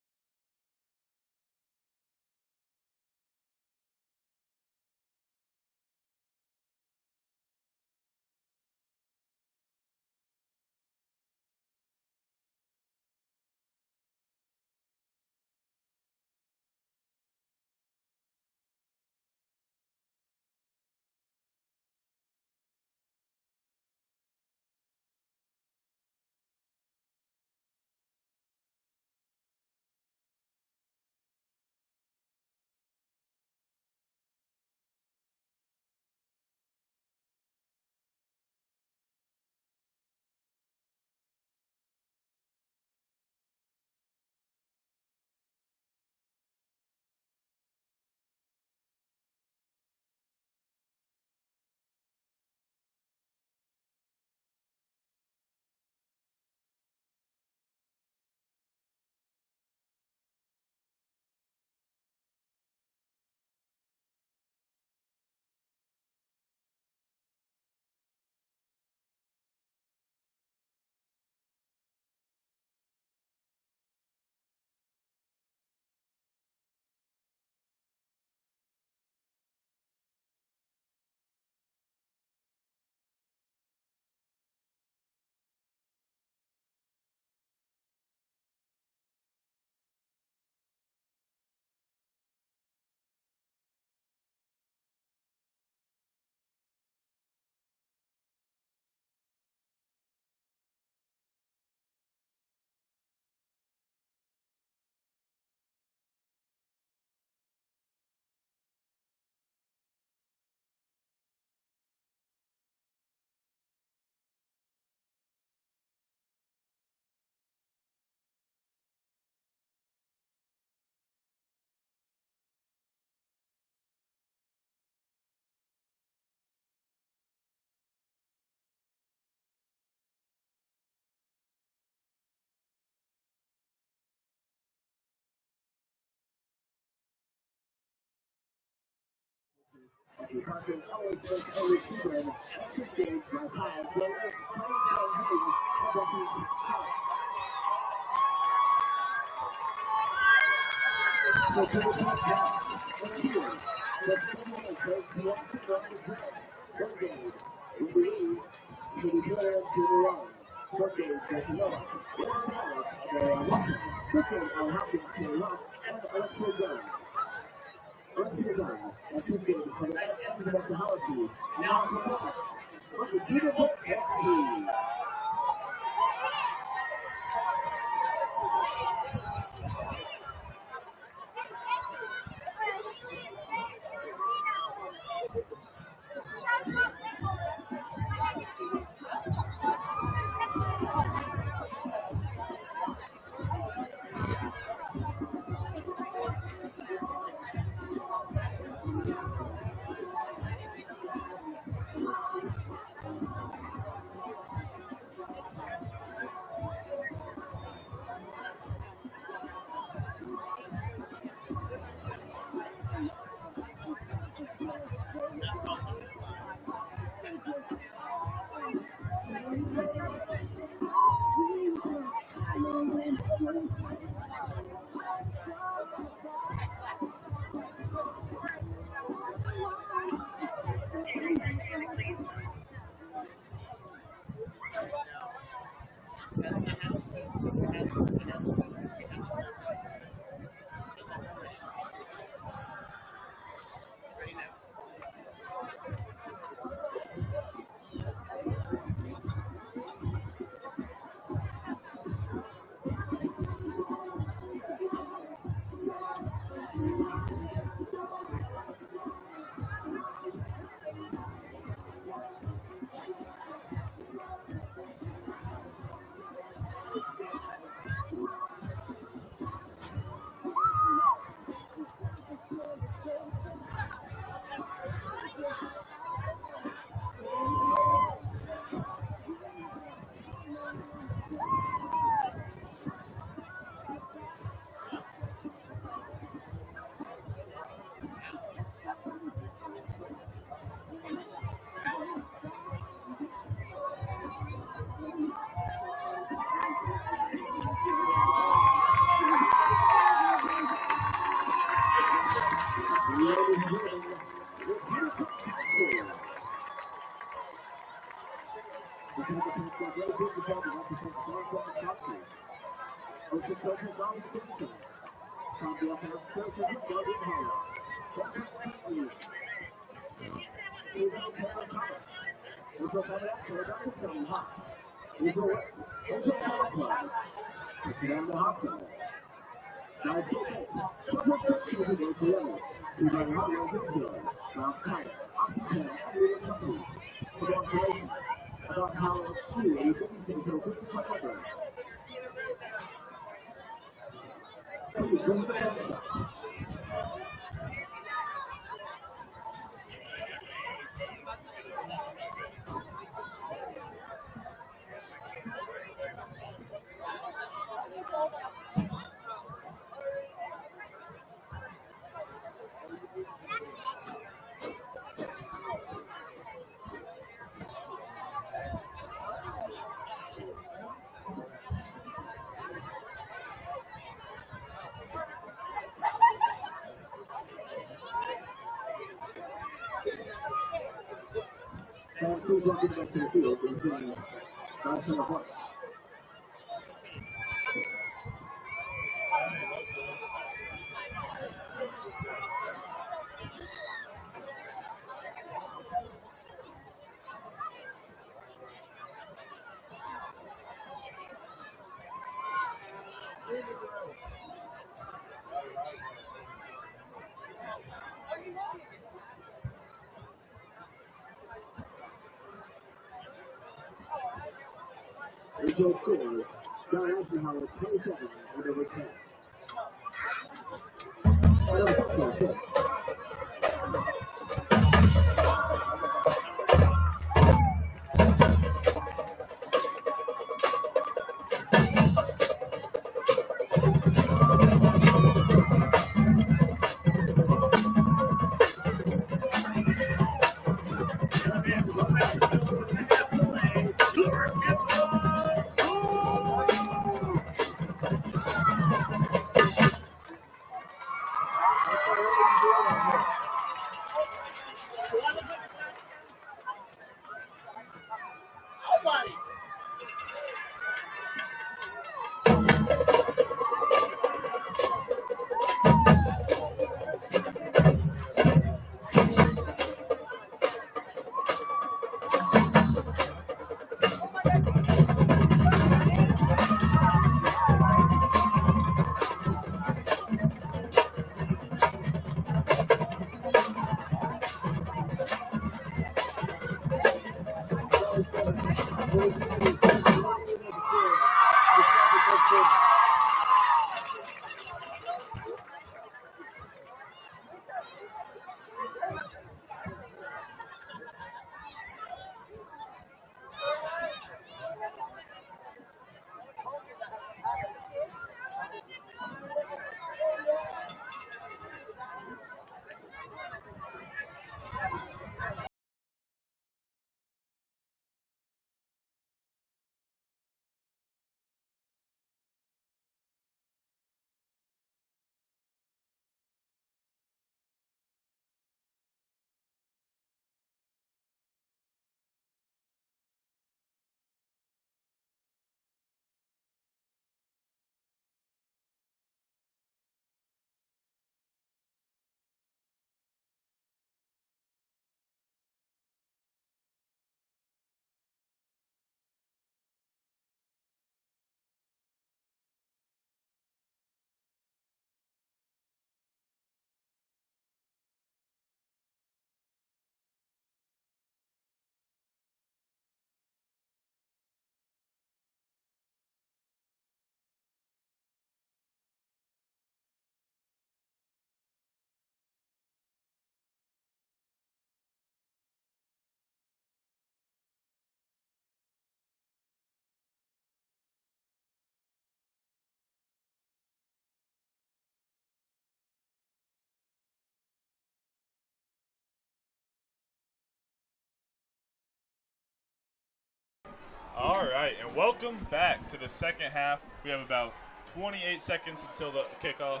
Speaker 2: All right, and welcome back to the second half. We have about 28 seconds until the kickoff.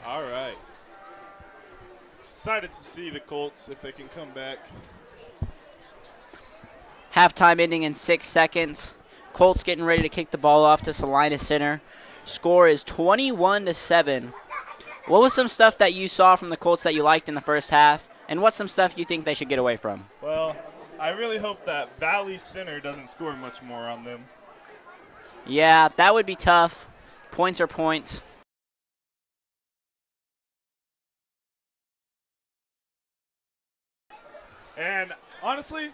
Speaker 2: All right. Excited to see the Colts if they can come back.
Speaker 1: Halftime ending in 6 seconds. Colts getting ready to kick the ball off to Salina Center. Score is 21-7. What was some stuff that you saw from the Colts that you liked in the first half, and what's some stuff you think they should get away from?
Speaker 2: Well, I really hope that Valley Center doesn't score much more on them.
Speaker 1: Yeah, that would be tough. Points are points.
Speaker 2: And honestly,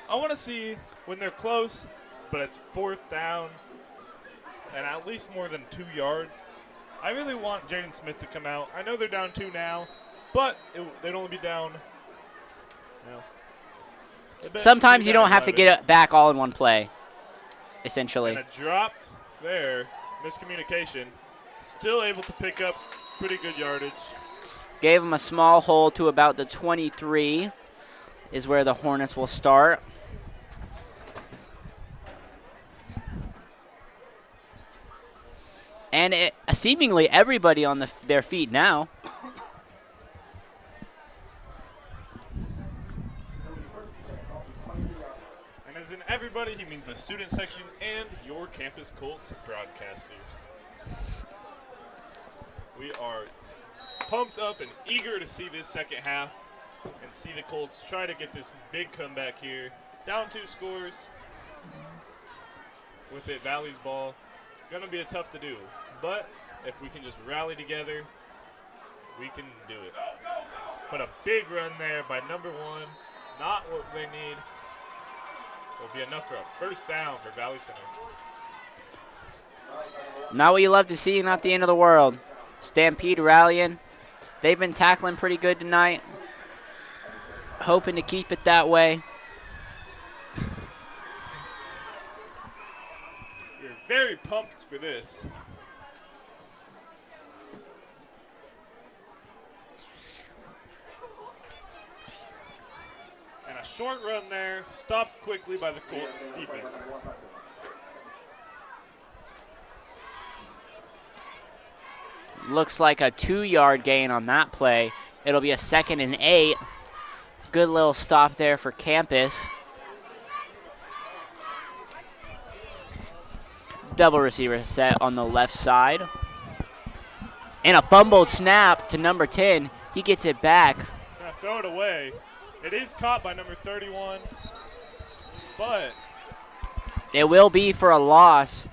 Speaker 2: I want to see when they're close, but it's 4th down and at least more than 2 yards. I really want Jaden Smith to come out. I know they're down 2 now, but they'd only be down.
Speaker 1: Sometimes you don't have to get it back all in one play, essentially.
Speaker 2: And it dropped there. Miscommunication. Still able to pick up pretty good yardage.
Speaker 1: Gave them a small hole to about the 23 is where the Hornets will start. And seemingly everybody on their feet now.
Speaker 2: And as in everybody, he means the student section and your campus Colts broadcasters. We are pumped up and eager to see this second half and see the Colts try to get this big comeback here. Down 2 scores with it, Valley's ball. Gonna be a tough to do, but if we can just rally together, we can do it. But a big run there by number 1, not what they need. Will be enough for a 1st down for Valley Center.
Speaker 1: Not what you love to see, not the end of the world. Stampede rallying. They've been tackling pretty good tonight. Hoping to keep it that way.
Speaker 2: You're very pumped for this. And a short run there, stopped quickly by the Colts defense.
Speaker 1: Looks like a 2-yard gain on that play. It'll be a 2nd and 8. Good little stop there for campus. Double receiver set on the left side. And a fumbled snap to number 10. He gets it back.
Speaker 2: Gonna throw it away. It is caught by number 31, but
Speaker 1: it will be for a loss.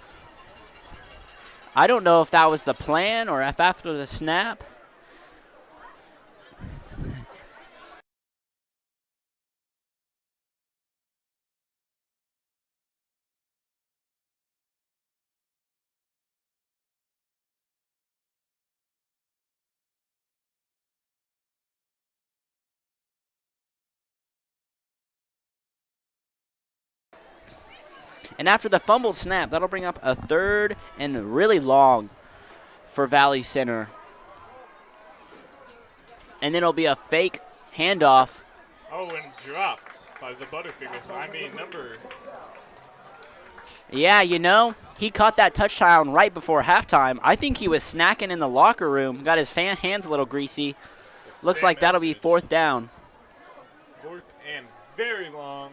Speaker 1: I don't know if that was the plan or if after the snap. And after the fumbled snap, that'll bring up a 3rd and really long for Valley Center. And then it'll be a fake handoff.
Speaker 2: oh, and dropped by the Butterfingers. I mean, number.
Speaker 1: Yeah, you know, he caught that touchdown right before halftime. I think he was snacking in the locker room. Got his hands a little greasy. Looks like that'll be 4th down.
Speaker 2: 4th and very long.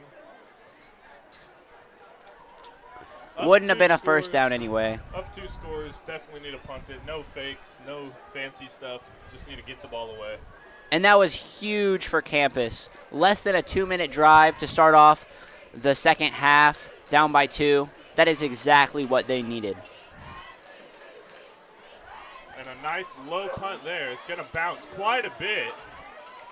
Speaker 1: Wouldn't have been a 1st down anyway.
Speaker 2: Up 2 scores, definitely need to punt it. No fakes, no fancy stuff. Just need to get the ball away.
Speaker 1: And that was huge for campus. Less than a 2-minute drive to start off the second half, down by 2. That is exactly what they needed.
Speaker 2: And a nice low punt there. It's going to bounce quite a bit.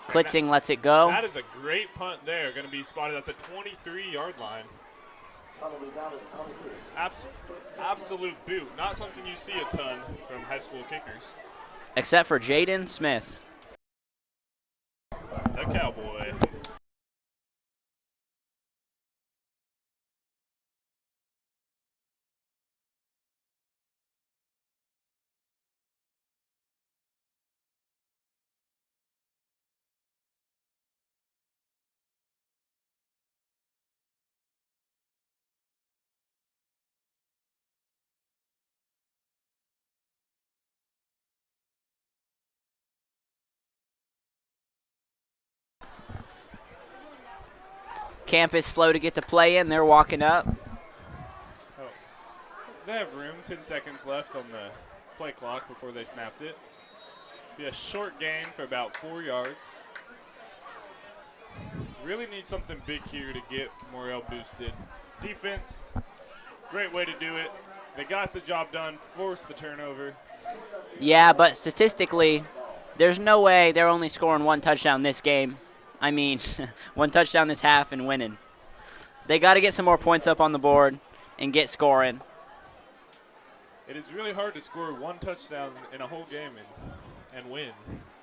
Speaker 1: Klitzing lets it go.
Speaker 2: That is a great punt there. Going to be spotted at the 23-yard line. Absolute boot. Not something you see a ton from high school kickers.
Speaker 1: Except for Jaden Smith.
Speaker 2: The Cowboy.
Speaker 1: Campus slow to get the play in. They're walking up.
Speaker 2: Oh. They have room, 10 seconds left on the play clock before they snapped it. Be a short gain for about 4 yards. Really need something big here to get morale boosted. Defense, great way to do it. They got the job done, forced the turnover.
Speaker 1: Yeah, but statistically, there's no way they're only scoring 1 touchdown this game. I mean, 1 touchdown this half and winning. They got to get some more points up on the board and get scoring.
Speaker 2: It is really hard to score 1 touchdown in a whole game and win,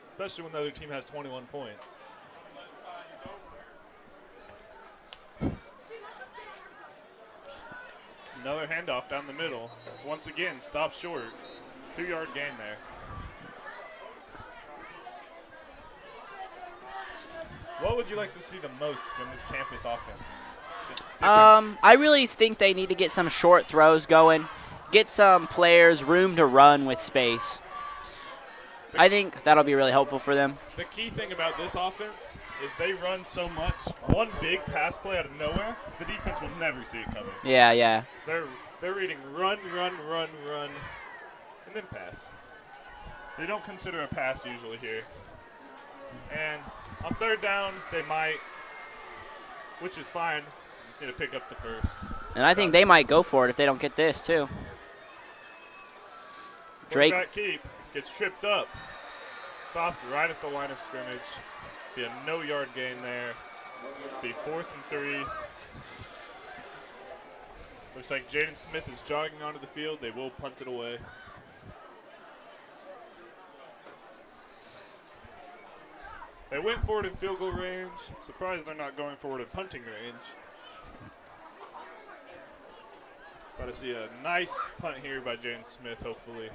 Speaker 2: especially when the other team has 21 points. Another handoff down the middle. Once again, stop short. 2-yard gain there. What would you like to see the most from this campus offense?
Speaker 1: I really think they need to get some short throws going, get some players room to run with space. I think that'll be really helpful for them.
Speaker 2: The key thing about this offense is they run so much. One big pass play out of nowhere, the defense will never see it coming.
Speaker 1: Yeah.
Speaker 2: They're reading run, and then pass. They don't consider a pass usually here. And on 3rd down, they might, which is fine. Just need to pick up the first.
Speaker 1: And I think they might go for it if they don't get this, too. Drake.
Speaker 2: Quarterback keep gets tripped up. Stopped right at the line of scrimmage. Be a no-yard gain there. Be 4th and 3. Looks like Jaden Smith is jogging onto the field. They will punt it away. They went forward in field goal range. Surprised they're not going forward in punting range. But I see a nice punt here by Jaden Smith, hopefully.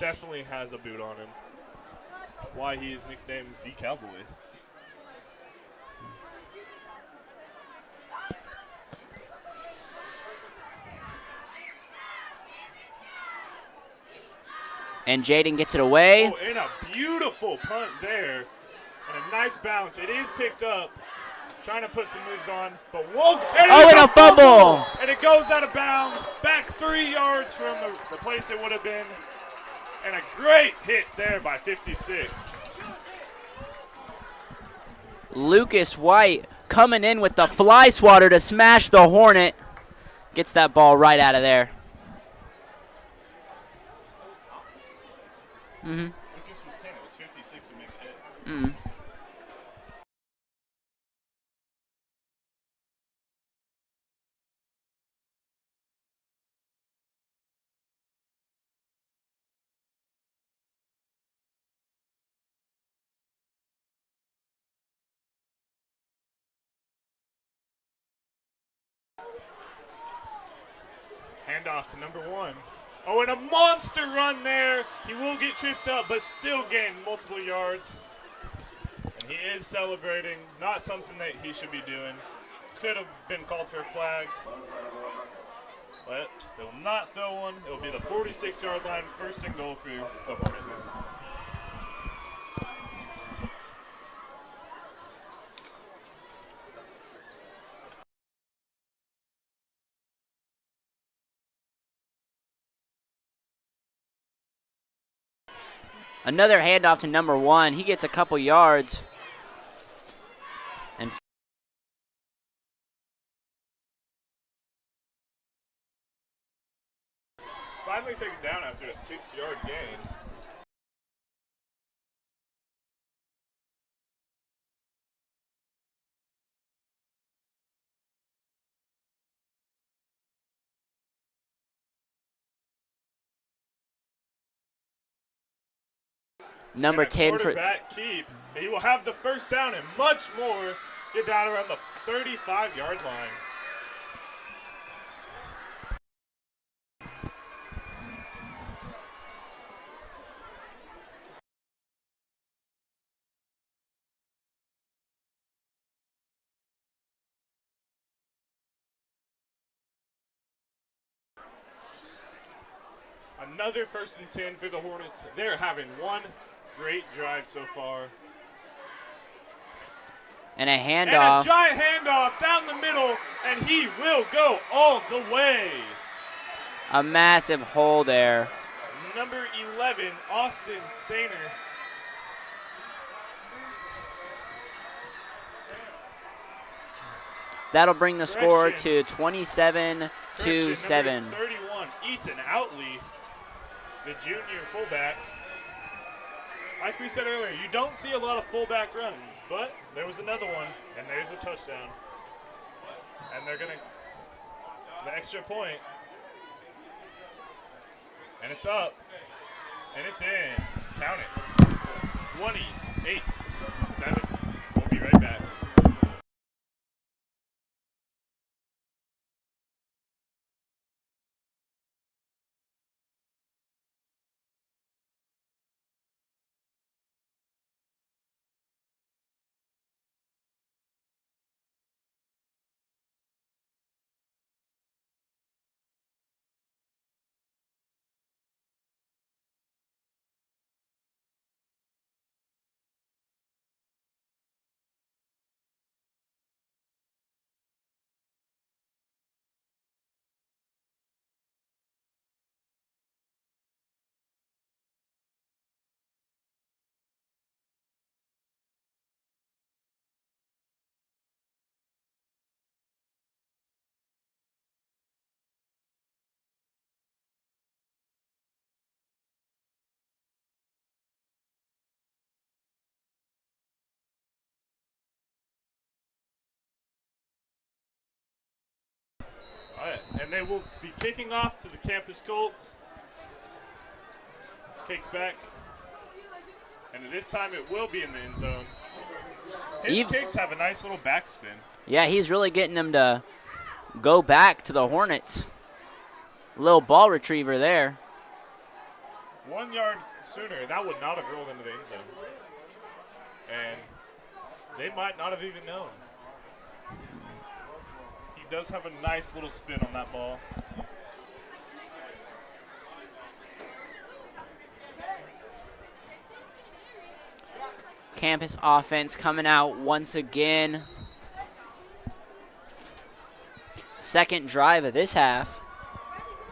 Speaker 2: Definitely has a boot on him. Why he is nicknamed the Cowboy.
Speaker 1: And Jaden gets it away.
Speaker 2: Oh, and a beautiful punt there. And a nice bounce. It is picked up. Trying to put some moves on, but whoa!
Speaker 1: And a fumble!
Speaker 2: And it goes out of bounds, back 3 yards from the place it would have been. And a great hit there by 56.
Speaker 1: Lucas White coming in with the fly swatter to smash the Hornet. Gets that ball right out of there.
Speaker 2: Lucas was 10, it was 56 who made the hit. Handoff to number 1. Oh, and a monster run there. He will get tripped up, but still gain multiple yards. And he is celebrating. Not something that he should be doing. Could have been called for a flag. But they will not throw one. It will be the 46-yard line, 1st and goal for the Hornets.
Speaker 1: Another handoff to number 1. He gets a couple yards. And
Speaker 2: Finally taken down after a 6-yard gain.
Speaker 1: number 10 for
Speaker 2: quarterback keep. He will have the 1st down and much more. Get down around the 35-yard line. Another 1st and 10 for the Hornets. They're having one great drive so far.
Speaker 1: And a
Speaker 2: And a
Speaker 1: handoff.
Speaker 2: giant handoff down the middle, and he will go all the way.
Speaker 1: A massive hole there.
Speaker 2: Number 11, Austin Sainer.
Speaker 1: That'll bring the score to
Speaker 2: Correction.
Speaker 1: 27-7.
Speaker 2: Number 31, Ethan Outley, the junior fullback. Like we said earlier, you don't see a lot of fullback runs, but there was another one, and there's a touchdown. And they're going to, the extra point. And it's up, and it's in. Count it. 28-7. We'll be right back. All right, and they will be kicking off to the campus Colts. Kicks back. And this time it will be in the end zone. His kicks have a nice little backspin.
Speaker 1: Yeah, he's really getting them to go back to the Hornets. Little ball retriever there.
Speaker 2: 1 yard sooner, that would not have rolled into the end zone. And they might not have even known. He does have a nice little spin on that ball.
Speaker 1: Campus offense coming out once again. Second drive of this half.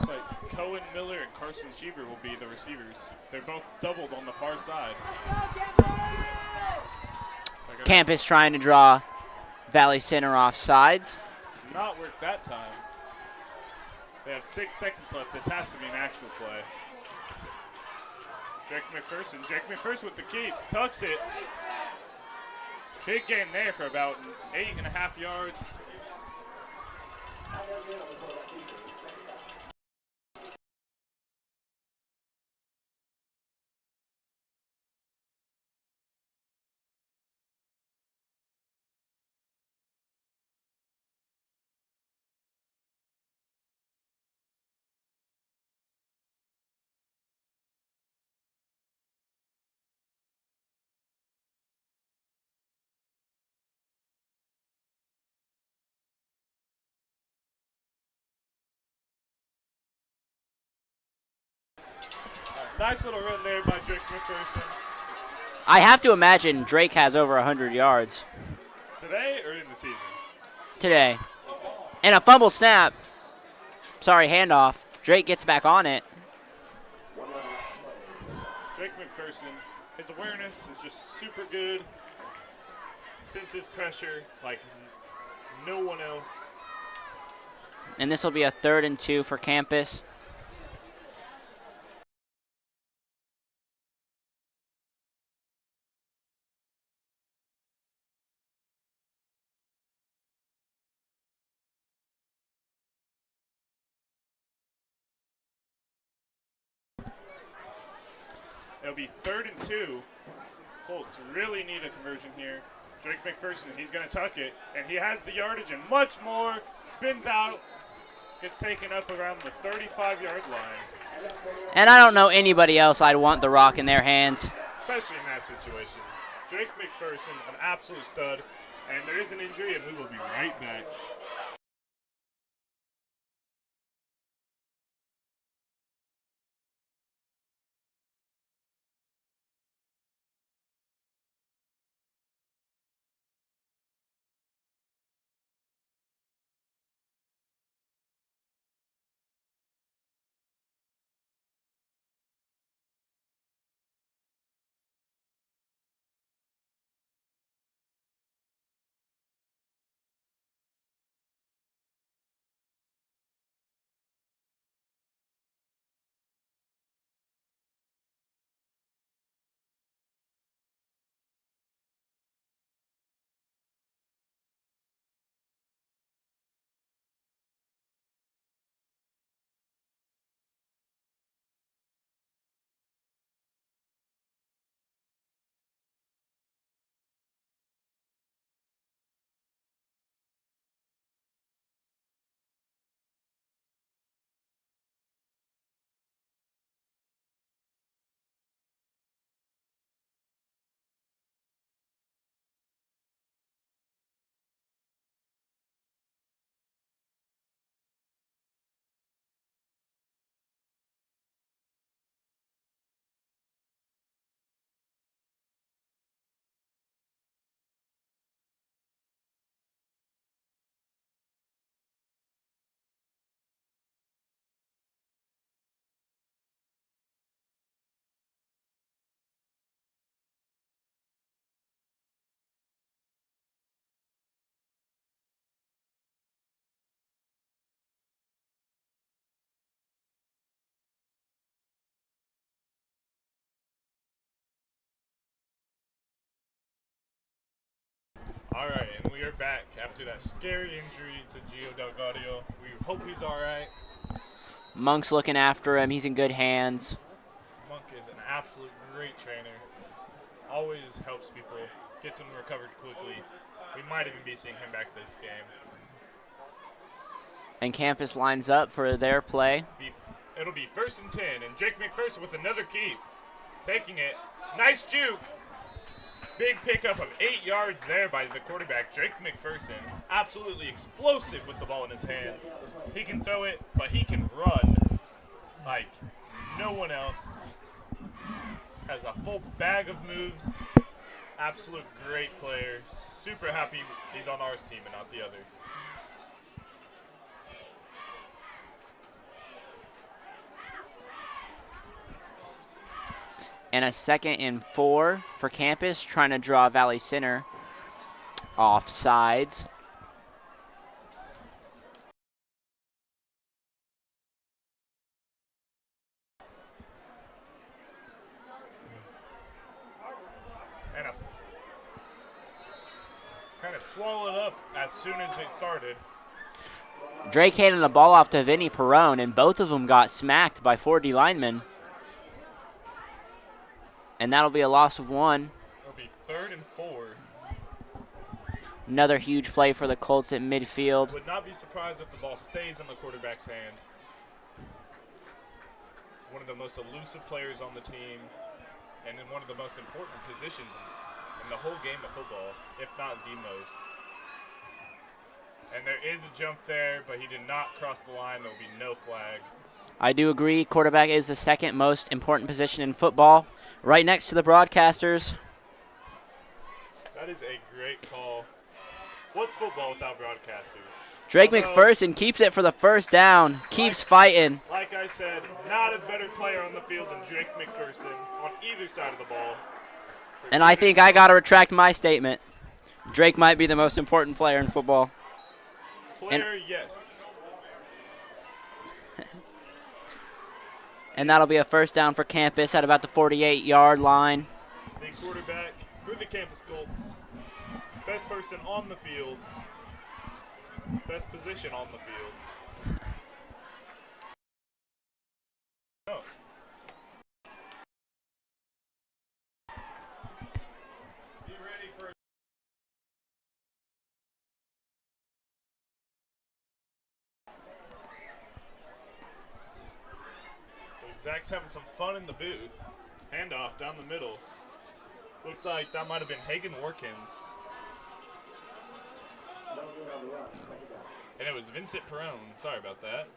Speaker 2: Looks like Cohen Miller and Carson Cheever will be the receivers. They're both doubled on the far side.
Speaker 1: Campus trying to draw Valley Center off sides.
Speaker 2: Not worked that time. They have 6 seconds left. This has to be an actual play. Jake McPherson with the keep. Tucks it. Big gain there for about 8.5 yards. Nice little run there by Drake McPherson.
Speaker 1: I have to imagine Drake has over 100 yards
Speaker 2: Today or in the season?
Speaker 1: today. And a fumble snap. Sorry, handoff. Drake gets back on it.
Speaker 2: Drake McPherson, his awareness is just super good. Senses pressure like no one else.
Speaker 1: And this will be a 3rd and 2 for Campus.
Speaker 2: It'll be 3rd and 2. Colts really need a conversion here. Drake McPherson, he's going to tuck it, and he has the yardage and much more. Spins out, gets taken up around the 35-yard line.
Speaker 1: And I don't know anybody else I'd want the rock in their hands.
Speaker 2: Especially in that situation. Drake McPherson, an absolute stud, and there is an injury, and we will be right back. All right, and we are back after that scary injury to Gio Delgadio. We hope he's all right.
Speaker 1: Monk's looking after him. He's in good hands.
Speaker 2: Monk is an absolute great trainer. Always helps people, gets them recovered quickly. We might even be seeing him back this game.
Speaker 1: And Campus lines up for their play.
Speaker 2: It'll be 1st and 10, and Jake McPherson with another keep. Taking it. Nice juke. Big pickup of 8 yards there by the quarterback, Jake McPherson. Absolutely explosive with the ball in his hand. He can throw it, but he can run like no one else. Has a full bag of moves. Absolute great player. Super happy he's on our team and not the other.
Speaker 1: And a 2nd and 4 for Campus, trying to draw Valley Center off sides.
Speaker 2: And kind of swallowed up as soon as it started.
Speaker 1: Drake handed the ball off to Vinny Perrone, and both of them got smacked by 4 D linemen. And that'll be a loss of 1.
Speaker 2: It'll be 3rd and 4.
Speaker 1: Another huge play for the Colts at midfield.
Speaker 2: Would not be surprised if the ball stays in the quarterback's hand. He's one of the most elusive players on the team and in one of the most important positions in the whole game of football, if not the most. And there is a jump there, but he did not cross the line. There will be no flag.
Speaker 1: I do agree. Quarterback is the 2nd most important position in football, right next to the broadcasters.
Speaker 2: That is a great call. What's football without broadcasters?
Speaker 1: Drake McPherson keeps it for the 1st down, keeps fighting.
Speaker 2: Like I said, not a better player on the field than Drake McPherson on either side of the ball.
Speaker 1: And I think I got to retract my statement. Drake might be the most important player in football.
Speaker 2: Player, yes.
Speaker 1: And that'll be a 1st down for Campus at about the 48-yard line.
Speaker 2: Big quarterback for the Campus Colts. Best person on the field. Best position on the field. Oh. Be ready for Zack's having some fun in the booth. Handoff down the middle. Looked like that might have been Hagen Workins. And it was Vincent Perrone. Sorry about that.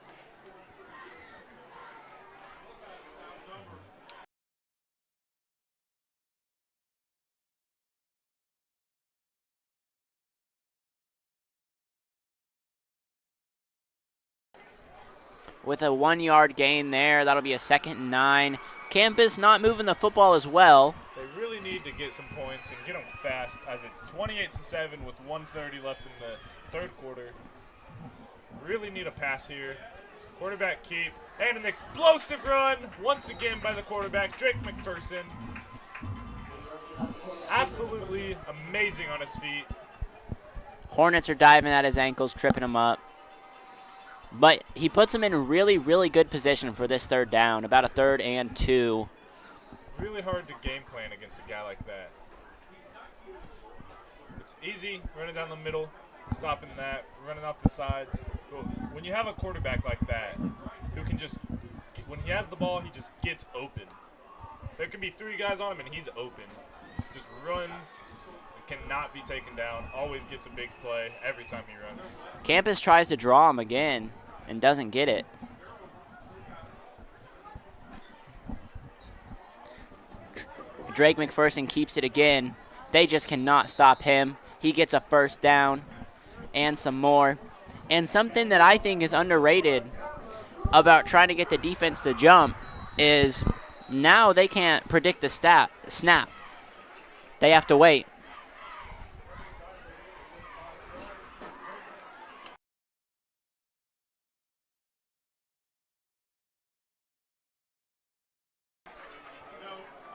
Speaker 1: With a 1-yard gain there, that'll be a 2nd and 9. Campus not moving the football as well.
Speaker 2: They really need to get some points and get them fast, as it's 28-7 with 1:30 left in the 3rd quarter. Really need a pass here. Quarterback keep, and an explosive run once again by the quarterback, Drake McPherson. Absolutely amazing on his feet.
Speaker 1: Hornets are diving at his ankles, tripping him up. But he puts him in really, really good position for this 3rd down, about a 3rd and 2.
Speaker 2: Really hard to game plan against a guy like that. It's easy running down the middle, stopping that, running off the sides. But when you have a quarterback like that, who can just, when he has the ball, he just gets open. There can be 3 guys on him and he's open. Just runs, cannot be taken down, always gets a big play every time he runs.
Speaker 1: Campus tries to draw him again and doesn't get it. Drake McPherson keeps it again. They just cannot stop him. He gets a 1st down and some more. And something that I think is underrated about trying to get the defense to jump is now they can't predict the snap. They have to wait.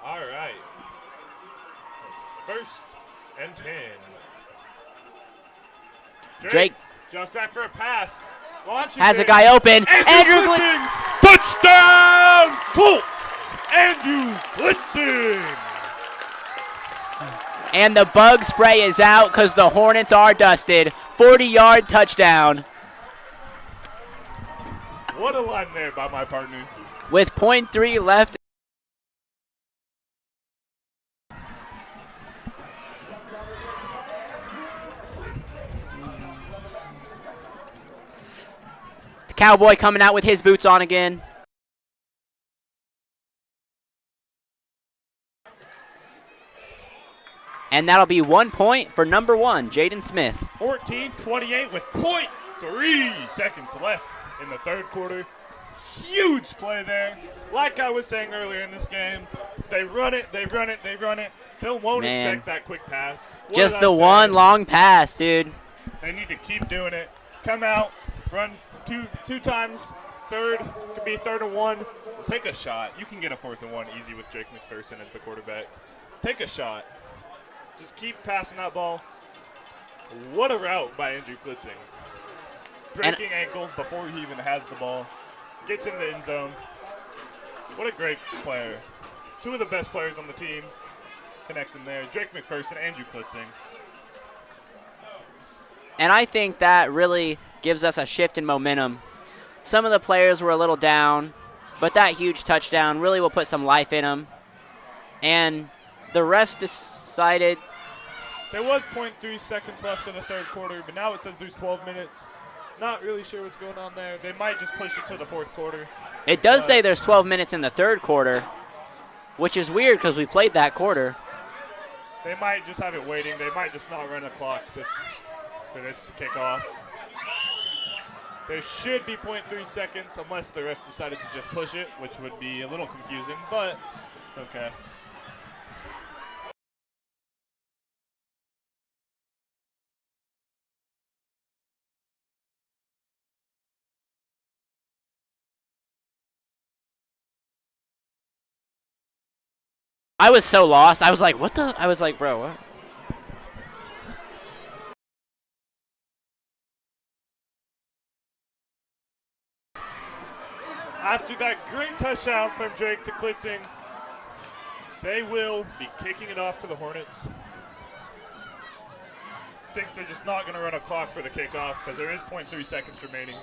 Speaker 2: All right. 1st and 10.
Speaker 1: Drake
Speaker 2: just back for a pass. Launches
Speaker 1: has a
Speaker 2: it.
Speaker 1: guy open. Andrew
Speaker 2: Blitzing. Touchdown, Colts. Andrew Blitzing.
Speaker 1: And the bug spray is out because the Hornets are dusted. 40-yard touchdown.
Speaker 2: What a line there by my partner.
Speaker 1: With .3 left. The Cowboy coming out with his boots on again. And that'll be 1 point for number 1, Jaden Smith.
Speaker 2: 14-28 with .3 seconds left in the third quarter. Huge play there. Like I was saying earlier in this game, they run it, they run it, they run it. Phil won't expect that quick pass. What
Speaker 1: Just
Speaker 2: did I
Speaker 1: the
Speaker 2: say?
Speaker 1: one long pass, dude.
Speaker 2: They need to keep doing it. Come out, run two times. Third, could be 3rd and 1. Take a shot. You can get a 4th and 1 easy with Drake McPherson as the quarterback. Take a shot. Just keep passing that ball. What a route by Andrew Blitzing. Breaking ankles before he even has the ball. Gets in the end zone. What a great player. 2 of the best players on the team connecting there. Drake McPherson, Andrew Blitzing.
Speaker 1: And I think that really gives us a shift in momentum. Some of the players were a little down, but that huge touchdown really will put some life in them. And the refs decided.
Speaker 2: There was .3 seconds left in the third quarter, but now it says there's 12 minutes. Not really sure what's going on there. They might just push it to the fourth quarter.
Speaker 1: It does say there's 12 minutes in the third quarter, which is weird because we played that quarter.
Speaker 2: They might just have it waiting. They might just not run the clock for this kickoff. There should be .3 seconds unless the refs decided to just push it, which would be a little confusing, but it's okay.
Speaker 1: I was so lost. I was like, what the? I was like, bro, what?
Speaker 2: After that great touchdown from Drake to Klitzing, they will be kicking it off to the Hornets. I think they're just not going to run a clock for the kickoff because there is .3 seconds remaining.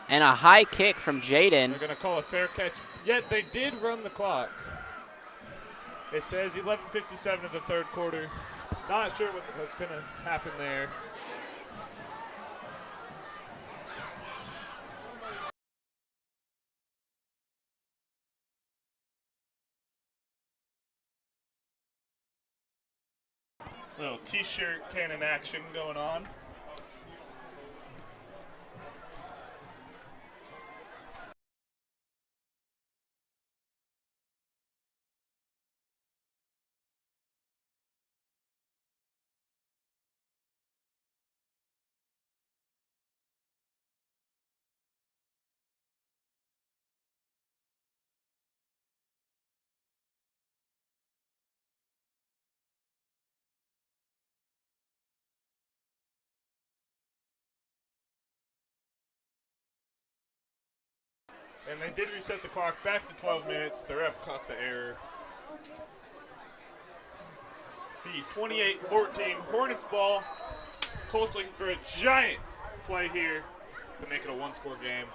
Speaker 1: And a high kick from Jaden.
Speaker 2: They're going to call a fair catch. Yet they did run the clock. It says 11:57 of the third quarter. Not sure what's going to happen there. Little t-shirt cannon action going on. And they did reset the clock back to 12 minutes. The ref caught the error. The 28-14 Hornets ball. Colts looking for a giant play here to make it a one-score game.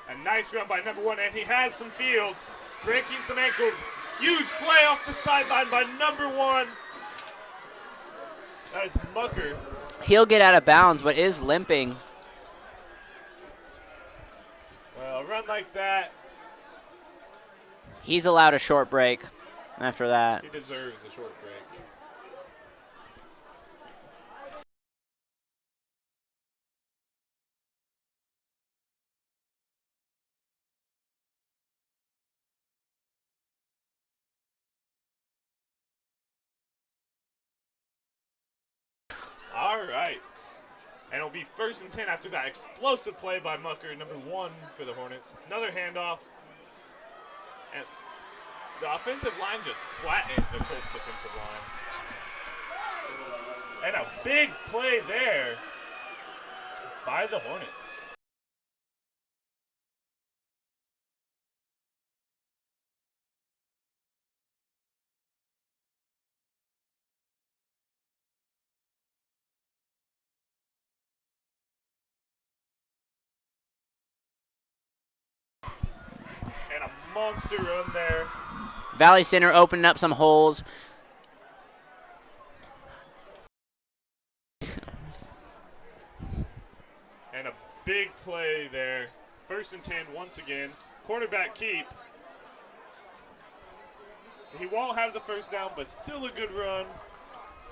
Speaker 2: A nice run by number 1, and he has some field. Breaking some ankles. Huge play off the sideline by number 1. That is Mucker.
Speaker 1: He'll get out of bounds, but is limping.
Speaker 2: Well, a run like that.
Speaker 1: He's allowed a short break after that.
Speaker 2: He deserves a short break. All right. And it'll be 1st and 10 after that explosive play by Mucker, number 1 for the Hornets. Another handoff. And The offensive line just flattened the Colts defensive line. And a big play there by the Hornets. And a monster run there.
Speaker 1: Valley Center opening up some holes.
Speaker 2: And a big play there. 1st and 10 once again. Quarterback keep. He won't have the first down, but still a good run.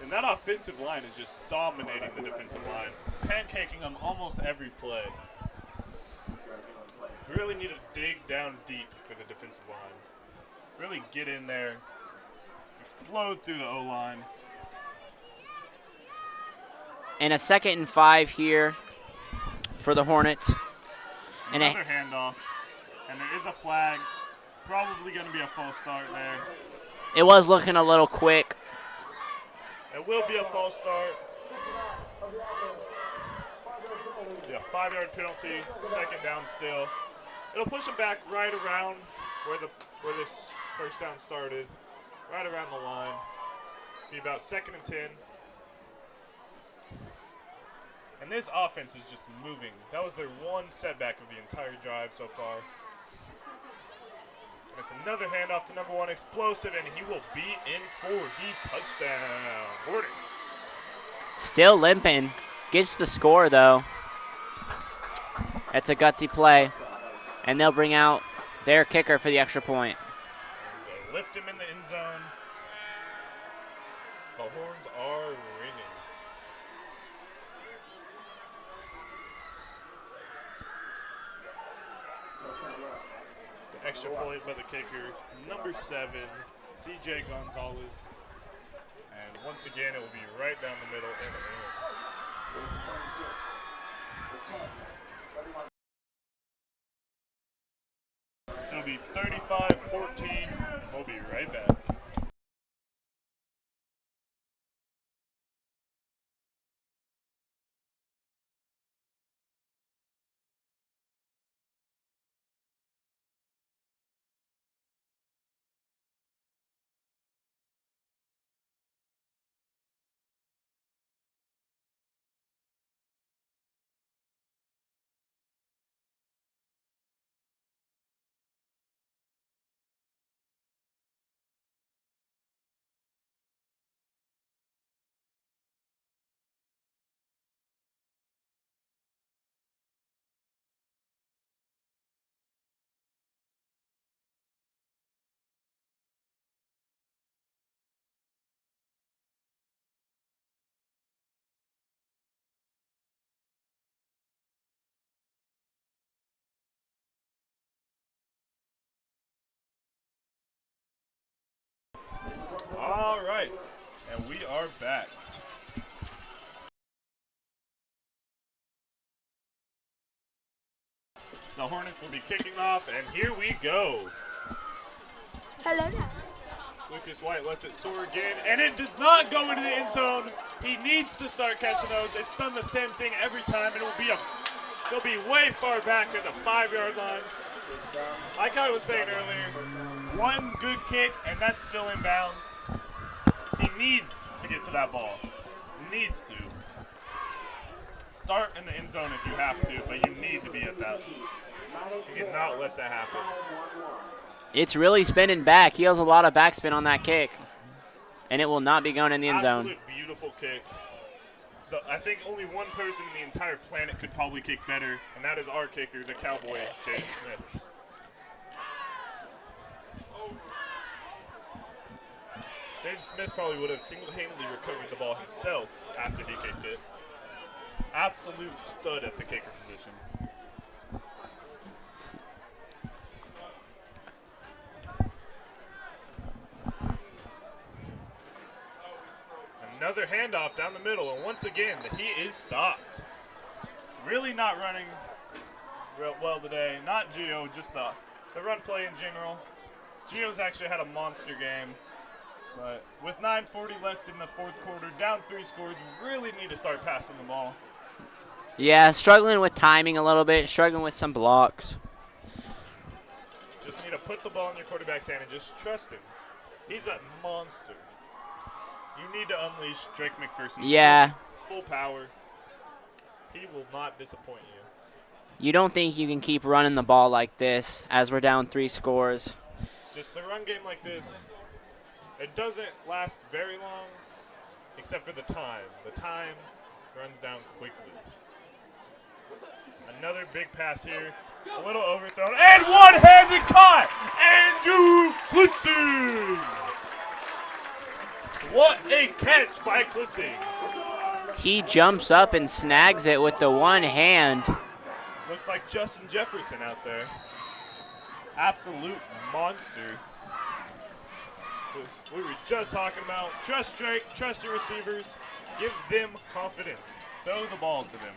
Speaker 2: And that offensive line is just dominating the defensive line, pancaking them almost every play. Really need to dig down deep for the defensive line. Really get in there, explode through the O-line.
Speaker 1: And a 2nd and 5 here for the Hornets. And
Speaker 2: Another handoff, and there is a flag. Probably going to be a false start there.
Speaker 1: it was looking a little quick.
Speaker 2: It will be a false start. Yeah, 5-yard penalty, 2nd down still. It'll push them back right around where this first down started, right around the line. Be about 2nd and 10. And this offense is just moving. That was their one setback of the entire drive so far. And it's another handoff to number 1, Explosive, and he will be in for the touchdown. Hornets.
Speaker 1: Still limping. Gets the score, though. That's a gutsy play. And they'll bring out their kicker for the extra point.
Speaker 2: And they lift him in the end zone. The horns are ringing. The extra point by the kicker, number 7, CJ Gonzalez. And once again, it will be right down the middle and in. It'll be 35-14. We'll be right back. All right, and we are back. The Hornets will be kicking off, and here we go.
Speaker 5: Hello.
Speaker 2: Lucas White lets it soar again, and it does not go into the end zone. He needs to start catching those. It's done the same thing every time, and they'll be way far back at the 5-yard line. Like I was saying earlier, one good kick, and that's still in bounds. He needs to get to that ball. Needs to. Start in the end zone if you have to, but you need to be at that. You cannot let that happen.
Speaker 1: It's really spinning back. He has a lot of backspin on that kick. And it will not be going in the end zone.
Speaker 2: Absolute beautiful kick. I think only one person in the entire planet could probably kick better, and that is our kicker, the Cowboy, Jaden Smith. Jaden Smith probably would have single-handedly recovered the ball himself after he kicked it. Absolute stud at the kicker position. Another handoff down the middle, and once again, he is stopped. Really not running real well today. Not Gio, just the run play in general. Gio's actually had a monster game. But with 9:40 left in the fourth quarter, down 3 scores, we really need to start passing the ball.
Speaker 1: Yeah, struggling with timing a little bit, struggling with some blocks.
Speaker 2: Just need to put the ball in your quarterback's hand and just trust him. He's a monster. You need to unleash Drake McPherson's
Speaker 1: Yeah.
Speaker 2: full power. He will not disappoint you.
Speaker 1: You don't think you can keep running the ball like this as we're down 3 scores.
Speaker 2: Just the run game like this, it doesn't last very long, except for the time. The time runs down quickly. Another big pass here. A little overthrown. And one-handed caught! Andrew Klitzing! What a catch by Klitzing.
Speaker 1: He jumps up and snags it with the one hand.
Speaker 2: Looks like Justin Jefferson out there. Absolute monster. We were just talking about trust Drake, trust your receivers, give them confidence. Throw the ball to them.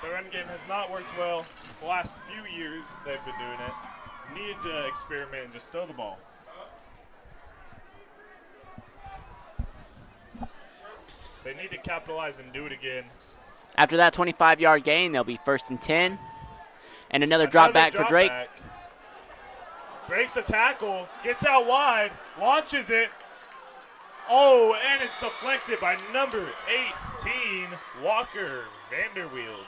Speaker 2: The run game has not worked well. The last few years they've been doing it. Need to experiment and just throw the ball. They need to capitalize and do it again.
Speaker 1: After that 25-yard gain, they'll be 1st and 10. And another drop back for Drake.
Speaker 2: Breaks a tackle, gets out wide, launches it. Oh, and it's deflected by number 18, Walker Vanderwield.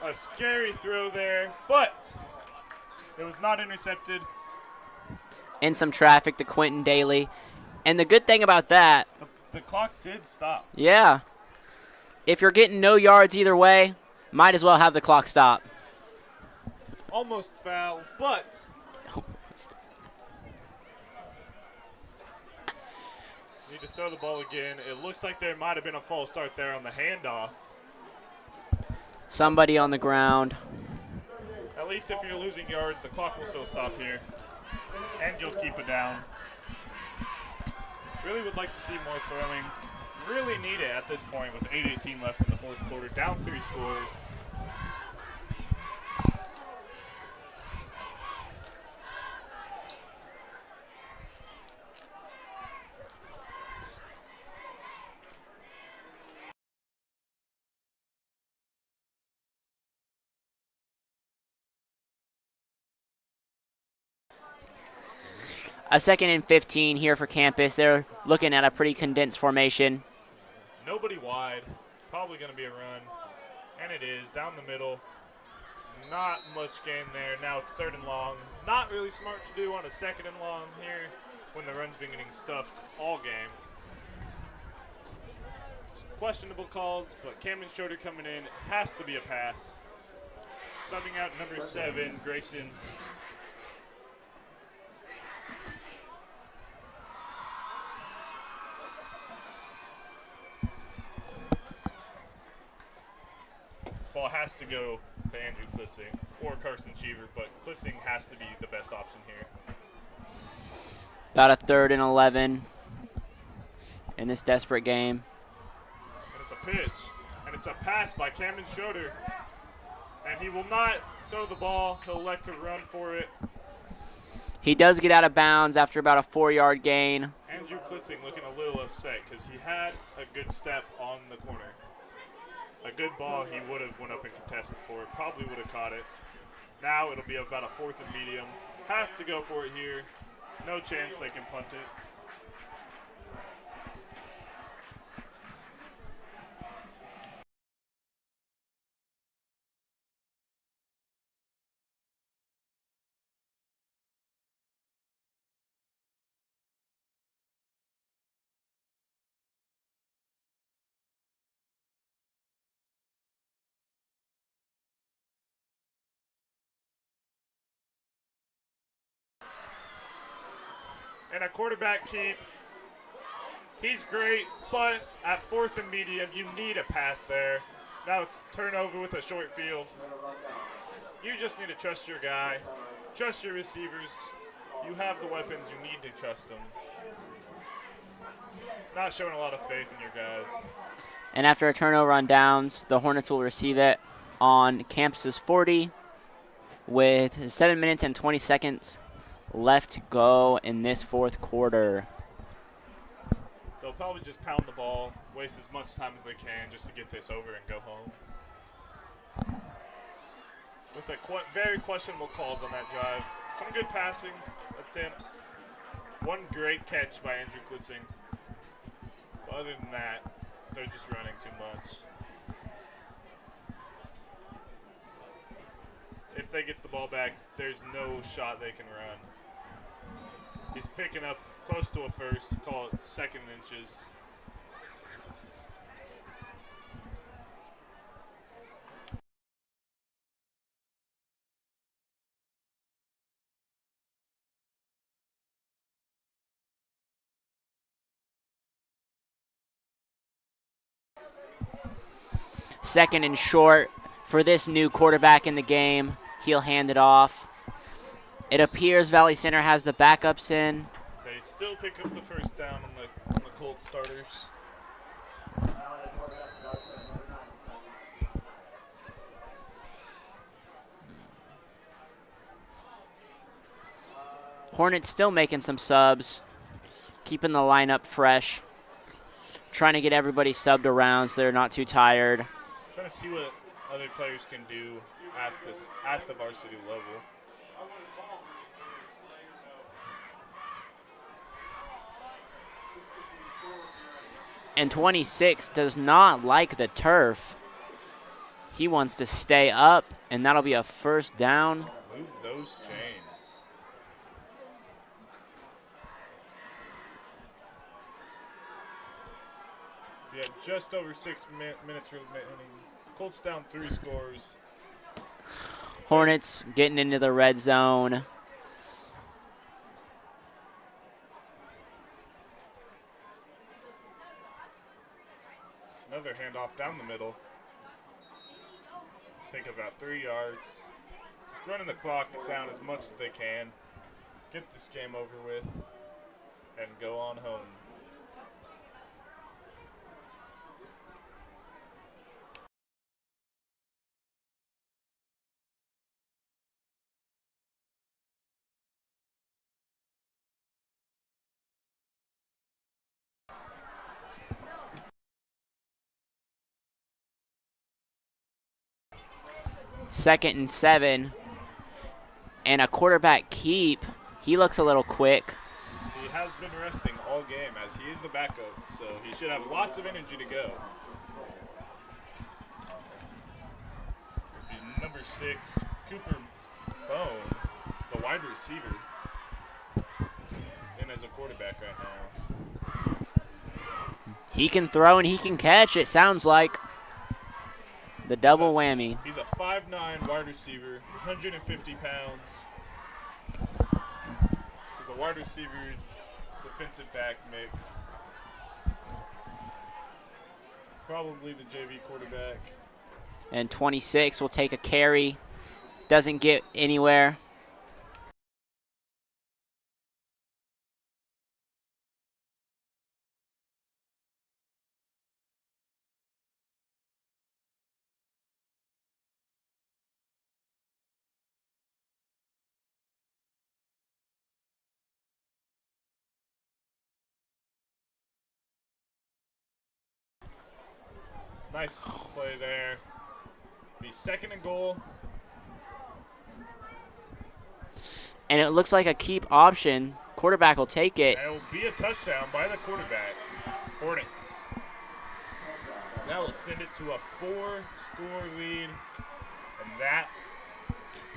Speaker 2: A scary throw there, but it was not intercepted.
Speaker 1: In some traffic to Quentin Daly. And the good thing about that,
Speaker 2: The clock did stop.
Speaker 1: yeah, if you're getting no yards either way, might as well have the clock stop.
Speaker 2: It's almost foul, but need to throw the ball again. It looks like there might have been a false start there on the handoff.
Speaker 1: Somebody on the ground.
Speaker 2: At least if you're losing yards, the clock will still stop here. And you'll keep it down. Really would like to see more throwing. Really need it at this point with 8:18 left in the fourth quarter. Down 3 scores.
Speaker 1: A 2nd and 15 here for campus. They're looking at a pretty condensed formation.
Speaker 2: Nobody wide. Probably going to be a run. And it is. Down the middle. Not much gain there. Now it's 3rd and long. Not really smart to do on a 2nd and long here when the run's been getting stuffed all game. Some questionable calls, but Camden Schroeder coming in. Has to be a pass. Subbing out number 7, Grayson. This ball has to go to Andrew Klitzing or Carson Cheever, but Klitzing has to be the best option here.
Speaker 1: About a 3rd and 11 in this desperate game.
Speaker 2: And it's a pitch, and it's a pass by Camden Schroeder. And he will not throw the ball. He'll elect to run for it.
Speaker 1: He does get out of bounds after about a 4-yard gain.
Speaker 2: Andrew Klitzing looking a little upset because he had a good step on the corner. A good ball he would have went up and contested for it. Probably would have caught it. Now it'll be about a 4th and medium. Have to go for it here. No chance they can punt it. And a quarterback keep. He's great, but at 4th and medium, you need a pass there. Now it's turnover with a short field. You just need to trust your guy, trust your receivers. You have the weapons, you need to trust them. Not showing a lot of faith in your guys.
Speaker 1: And after a turnover on downs, the Hornets will receive it on campus's 40 with 7 minutes and 20 seconds left to go in this fourth quarter.
Speaker 2: They'll probably just pound the ball, waste as much time as they can just to get this over and go home. With a very questionable calls on that drive. Some good passing attempts. One great catch by Andrew Klitzing. But other than that, they're just running too much. If they get the ball back, there's no shot they can run. He's picking up close to a first, call it 2nd inches.
Speaker 1: Second and short for this new quarterback in the game. He'll hand it off. It appears Valley Center has the backups in.
Speaker 2: They still pick up the first down on the Colts starters.
Speaker 1: Hornets still making some subs, keeping the lineup fresh, trying to get everybody subbed around so they're not too tired.
Speaker 2: Trying to see what other players can do at the varsity level.
Speaker 1: And 26 does not like the turf. He wants to stay up, and that'll be a first down.
Speaker 2: Move those chains. Yeah, just over 6 minutes remaining. Colts down 3 scores.
Speaker 1: Hornets getting into the red zone.
Speaker 2: Another handoff down the middle. Pick up about 3 yards. Just running the clock down as much as they can. Get this game over with and go on home.
Speaker 1: Second and 7. And a quarterback keep. He looks a little quick.
Speaker 2: He has been resting all game as he is the backup, so he should have lots of energy to go. Number 6, Cooper Bone, the wide receiver, in as a quarterback right now.
Speaker 1: He can throw and he can catch, it sounds like. The double whammy.
Speaker 2: He's a 5'9" wide receiver, 150 pounds. He's a wide receiver, defensive back mix. Probably the JV quarterback.
Speaker 1: And 26 will take a carry. Doesn't get anywhere.
Speaker 2: Nice play there. Be 2nd and goal.
Speaker 1: And it looks like a keep option. Quarterback will take it.
Speaker 2: And it will be a touchdown by the quarterback. Hornets. That will extend it to a 4-score lead. And that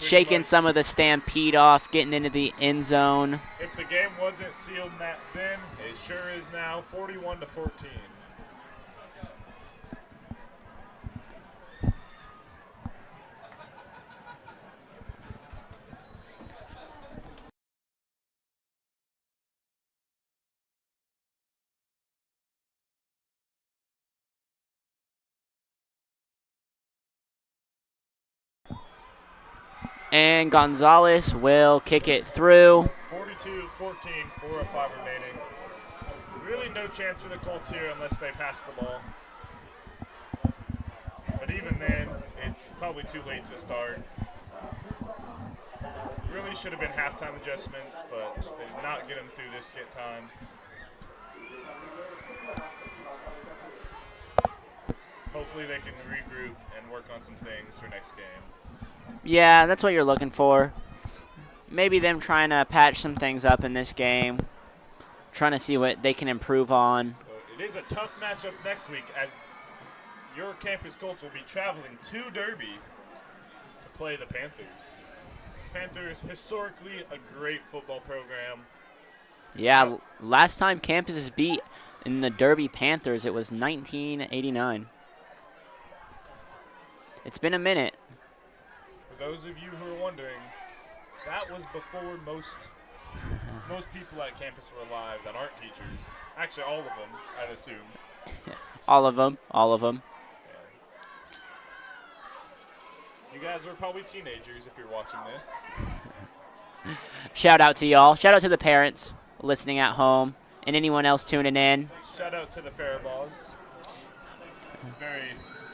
Speaker 1: Shaking some of the stampede off, getting into the end zone.
Speaker 2: If the game wasn't sealed then, it sure is now, 41-14.
Speaker 1: And Gonzalez will kick it through.
Speaker 2: 42-14, 4:05 remaining. Really no chance for the Colts here unless they pass the ball. But even then, it's probably too late to start. Really should have been halftime adjustments, but they did not get them through this skit time. Hopefully they can regroup and work on some things for next game.
Speaker 1: Yeah, that's what you're looking for. Maybe them trying to patch some things up in this game, trying to see what they can improve on.
Speaker 2: So it is a tough matchup next week as your campus Colts will be traveling to Derby to play the Panthers. Panthers, historically a great football program.
Speaker 1: Yeah, last time campus is beat in the Derby Panthers, it was 1989. It's been a minute.
Speaker 2: For those of you who are wondering, that was before most people at campus were alive that aren't teachers. Actually, all of them, I'd assume.
Speaker 1: All of them.
Speaker 2: You guys were probably teenagers if you're watching this.
Speaker 1: Shout out to y'all. Shout out to the parents listening at home and anyone else tuning in.
Speaker 2: Shout out to the Faraboughs.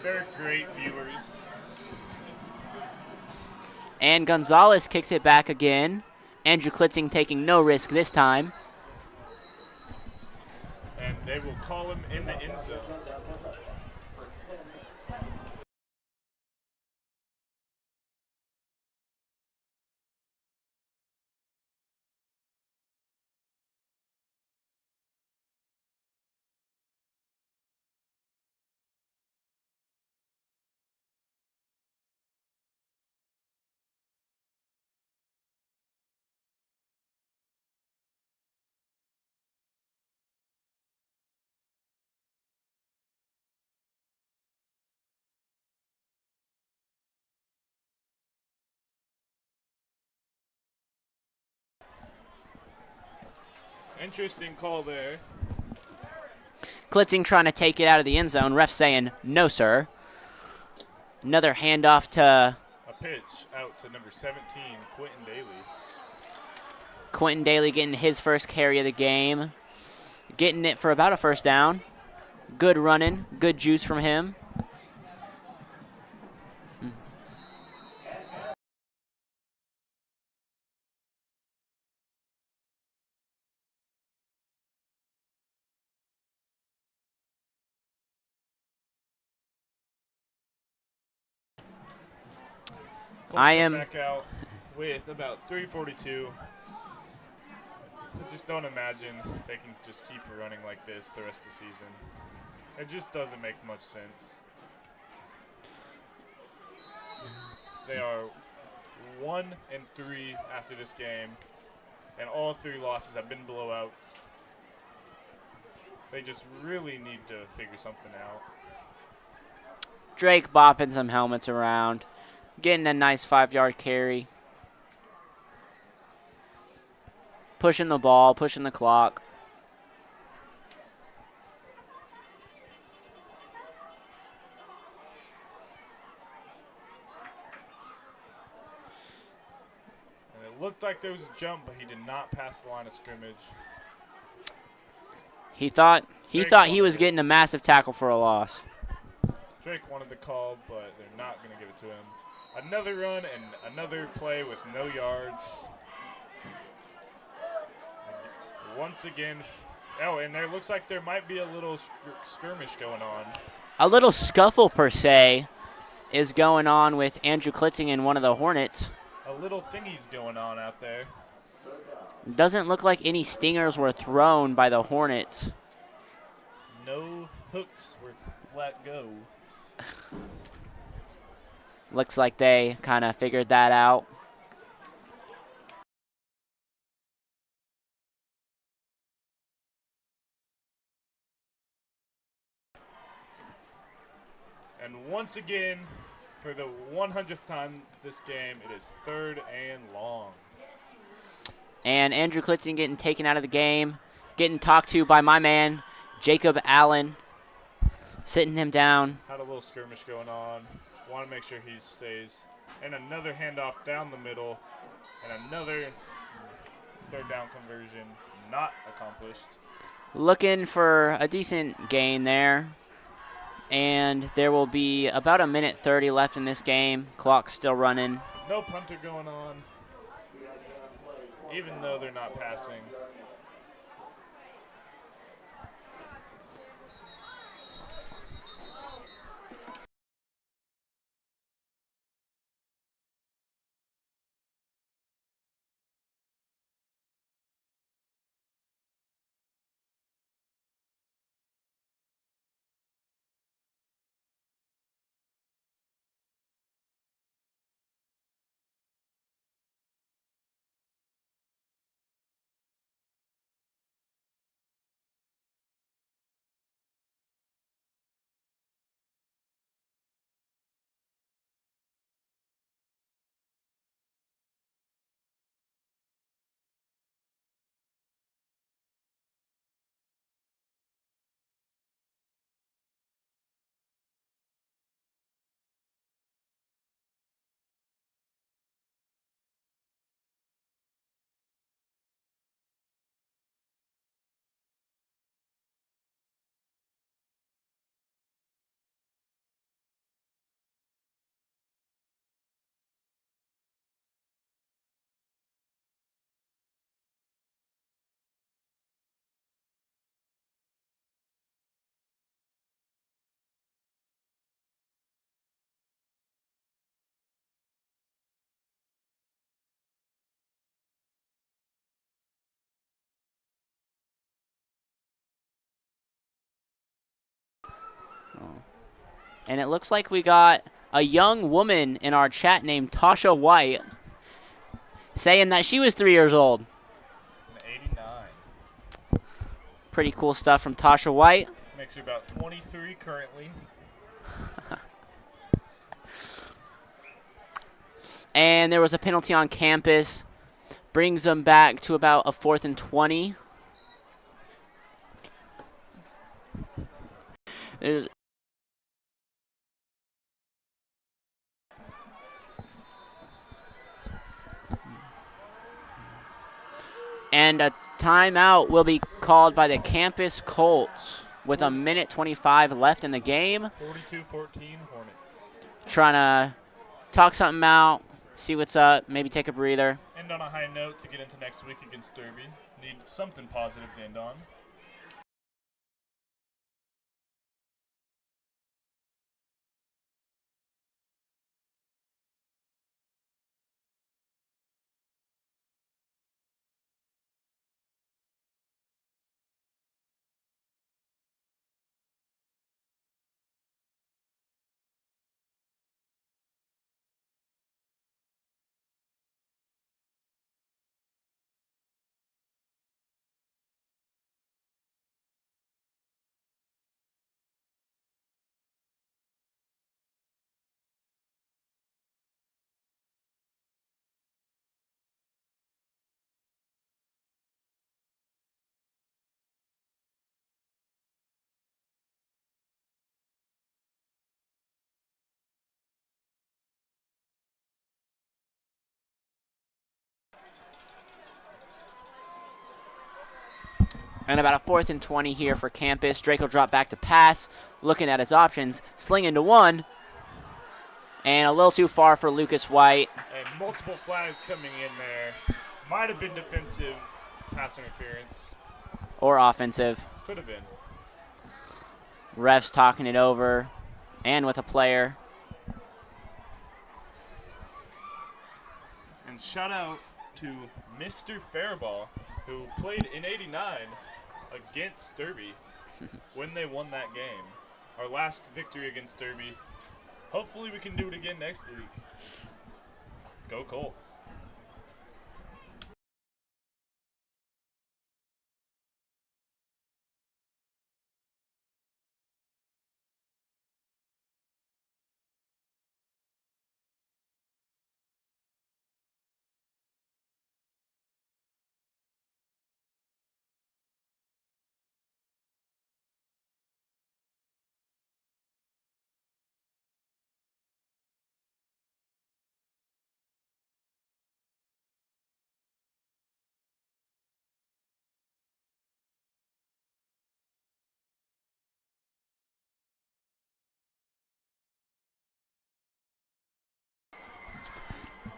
Speaker 2: Very great viewers.
Speaker 1: And Gonzalez kicks it back again. Andrew Klitzing taking no risk this time.
Speaker 2: And they will call him in the end zone. Interesting call there.
Speaker 1: Klitzing trying to take it out of the end zone. Ref saying, no, sir. Another handoff to
Speaker 2: A pitch out to number 17, Quentin Daly.
Speaker 1: Quentin Daly getting his first carry of the game. Getting it for about a first down. Good running. Good juice from him. I am
Speaker 2: back out with about 3:42. I just don't imagine they can just keep running like this the rest of the season. It just doesn't make much sense. They are 1-3 after this game, and all 3 losses have been blowouts. They just really need to figure something out.
Speaker 1: Drake bopping some helmets around. Getting a nice 5-yard carry. Pushing the ball, pushing the clock.
Speaker 2: And it looked like there was a jump, but he did not pass the line of scrimmage.
Speaker 1: He thought he was getting a massive tackle for a loss.
Speaker 2: Drake wanted the call, but they're not going to give it to him. Another run and another play with no yards. Once again, and there looks like there might be a little skirmish going on.
Speaker 1: A little scuffle, per se, is going on with Andrew Klitzing and one of the Hornets.
Speaker 2: A little thingy's going on out there.
Speaker 1: Doesn't look like any stingers were thrown by the Hornets.
Speaker 2: No hooks were let go.
Speaker 1: Looks like they kind of figured that out.
Speaker 2: And once again, for the 100th time this game, it is 3rd and long.
Speaker 1: And Andrew Klitzing getting taken out of the game, getting talked to by my man, Jacob Allen, sitting him down.
Speaker 2: Had a little skirmish going on. Want to make sure he stays. And another handoff down the middle. And another third down conversion not accomplished.
Speaker 1: Looking for a decent gain there. And there will be about 1:30 left in this game. Clock's still running.
Speaker 2: No punter going on. Even though they're not passing.
Speaker 1: And it looks like we got a young woman in our chat named Tasha White saying that she was 3 years old.
Speaker 2: 89.
Speaker 1: Pretty cool stuff from Tasha White.
Speaker 2: Makes her about 23 currently.
Speaker 1: And there was a penalty on campus. Brings them back to about a 4th and 20. There's and a timeout will be called by the campus Colts with 1:25 left in the game.
Speaker 2: 42-14 Hornets.
Speaker 1: Trying to talk something out, see what's up, maybe take a breather.
Speaker 2: End on a high note to get into next week against Derby. Need something positive to end on.
Speaker 1: And about a 4th and 20 here for campus. Drake will drop back to pass, looking at his options, sling into one, and a little too far for Lucas White.
Speaker 2: And multiple flags coming in there. Might have been defensive pass interference.
Speaker 1: Or offensive.
Speaker 2: Could have been.
Speaker 1: Refs talking it over, and with a player.
Speaker 2: And shout out to Mr. Farabough, who played in '89 against Derby when they won that game. Our last victory against Derby. Hopefully we can do it again next week. Go Colts.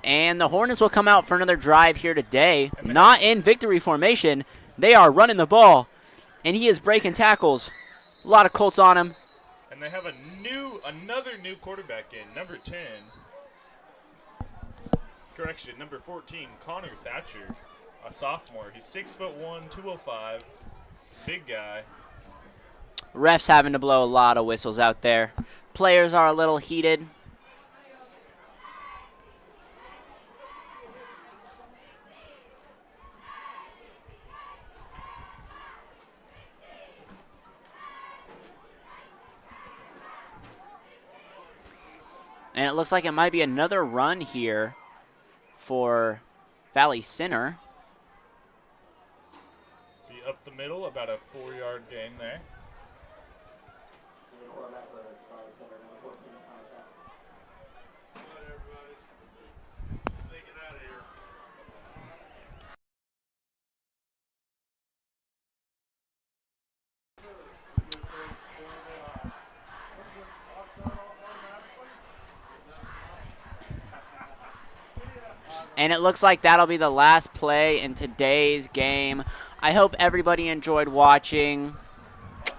Speaker 1: And the Hornets will come out for another drive here today. Not in victory formation. They are running the ball. And he is breaking tackles. A lot of Colts on him.
Speaker 2: And they have another new quarterback in, number 10. Correction, number 14, Connor Thatcher, a sophomore. He's 6'1", 205, big guy.
Speaker 1: Refs having to blow a lot of whistles out there. Players are a little heated. And it looks like it might be another run here for Valley Center.
Speaker 2: Be up the middle, about a 4-yard gain there.
Speaker 1: And it looks like that'll be the last play in today's game. I hope everybody enjoyed watching.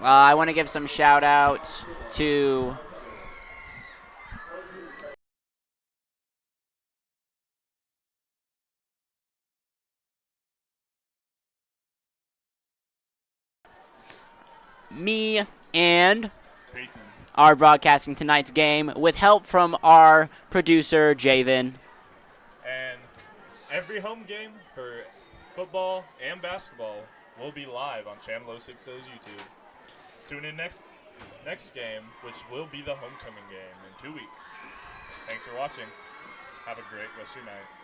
Speaker 1: I want to give some shout outs to me and
Speaker 2: Peyton.
Speaker 1: our broadcasting tonight's game with help from our producer, Javen.
Speaker 2: And every home game for football and basketball will be live on Channel 060's YouTube. Tune in next game, which will be the homecoming game in 2 weeks. Thanks for watching. Have a great rest of your night.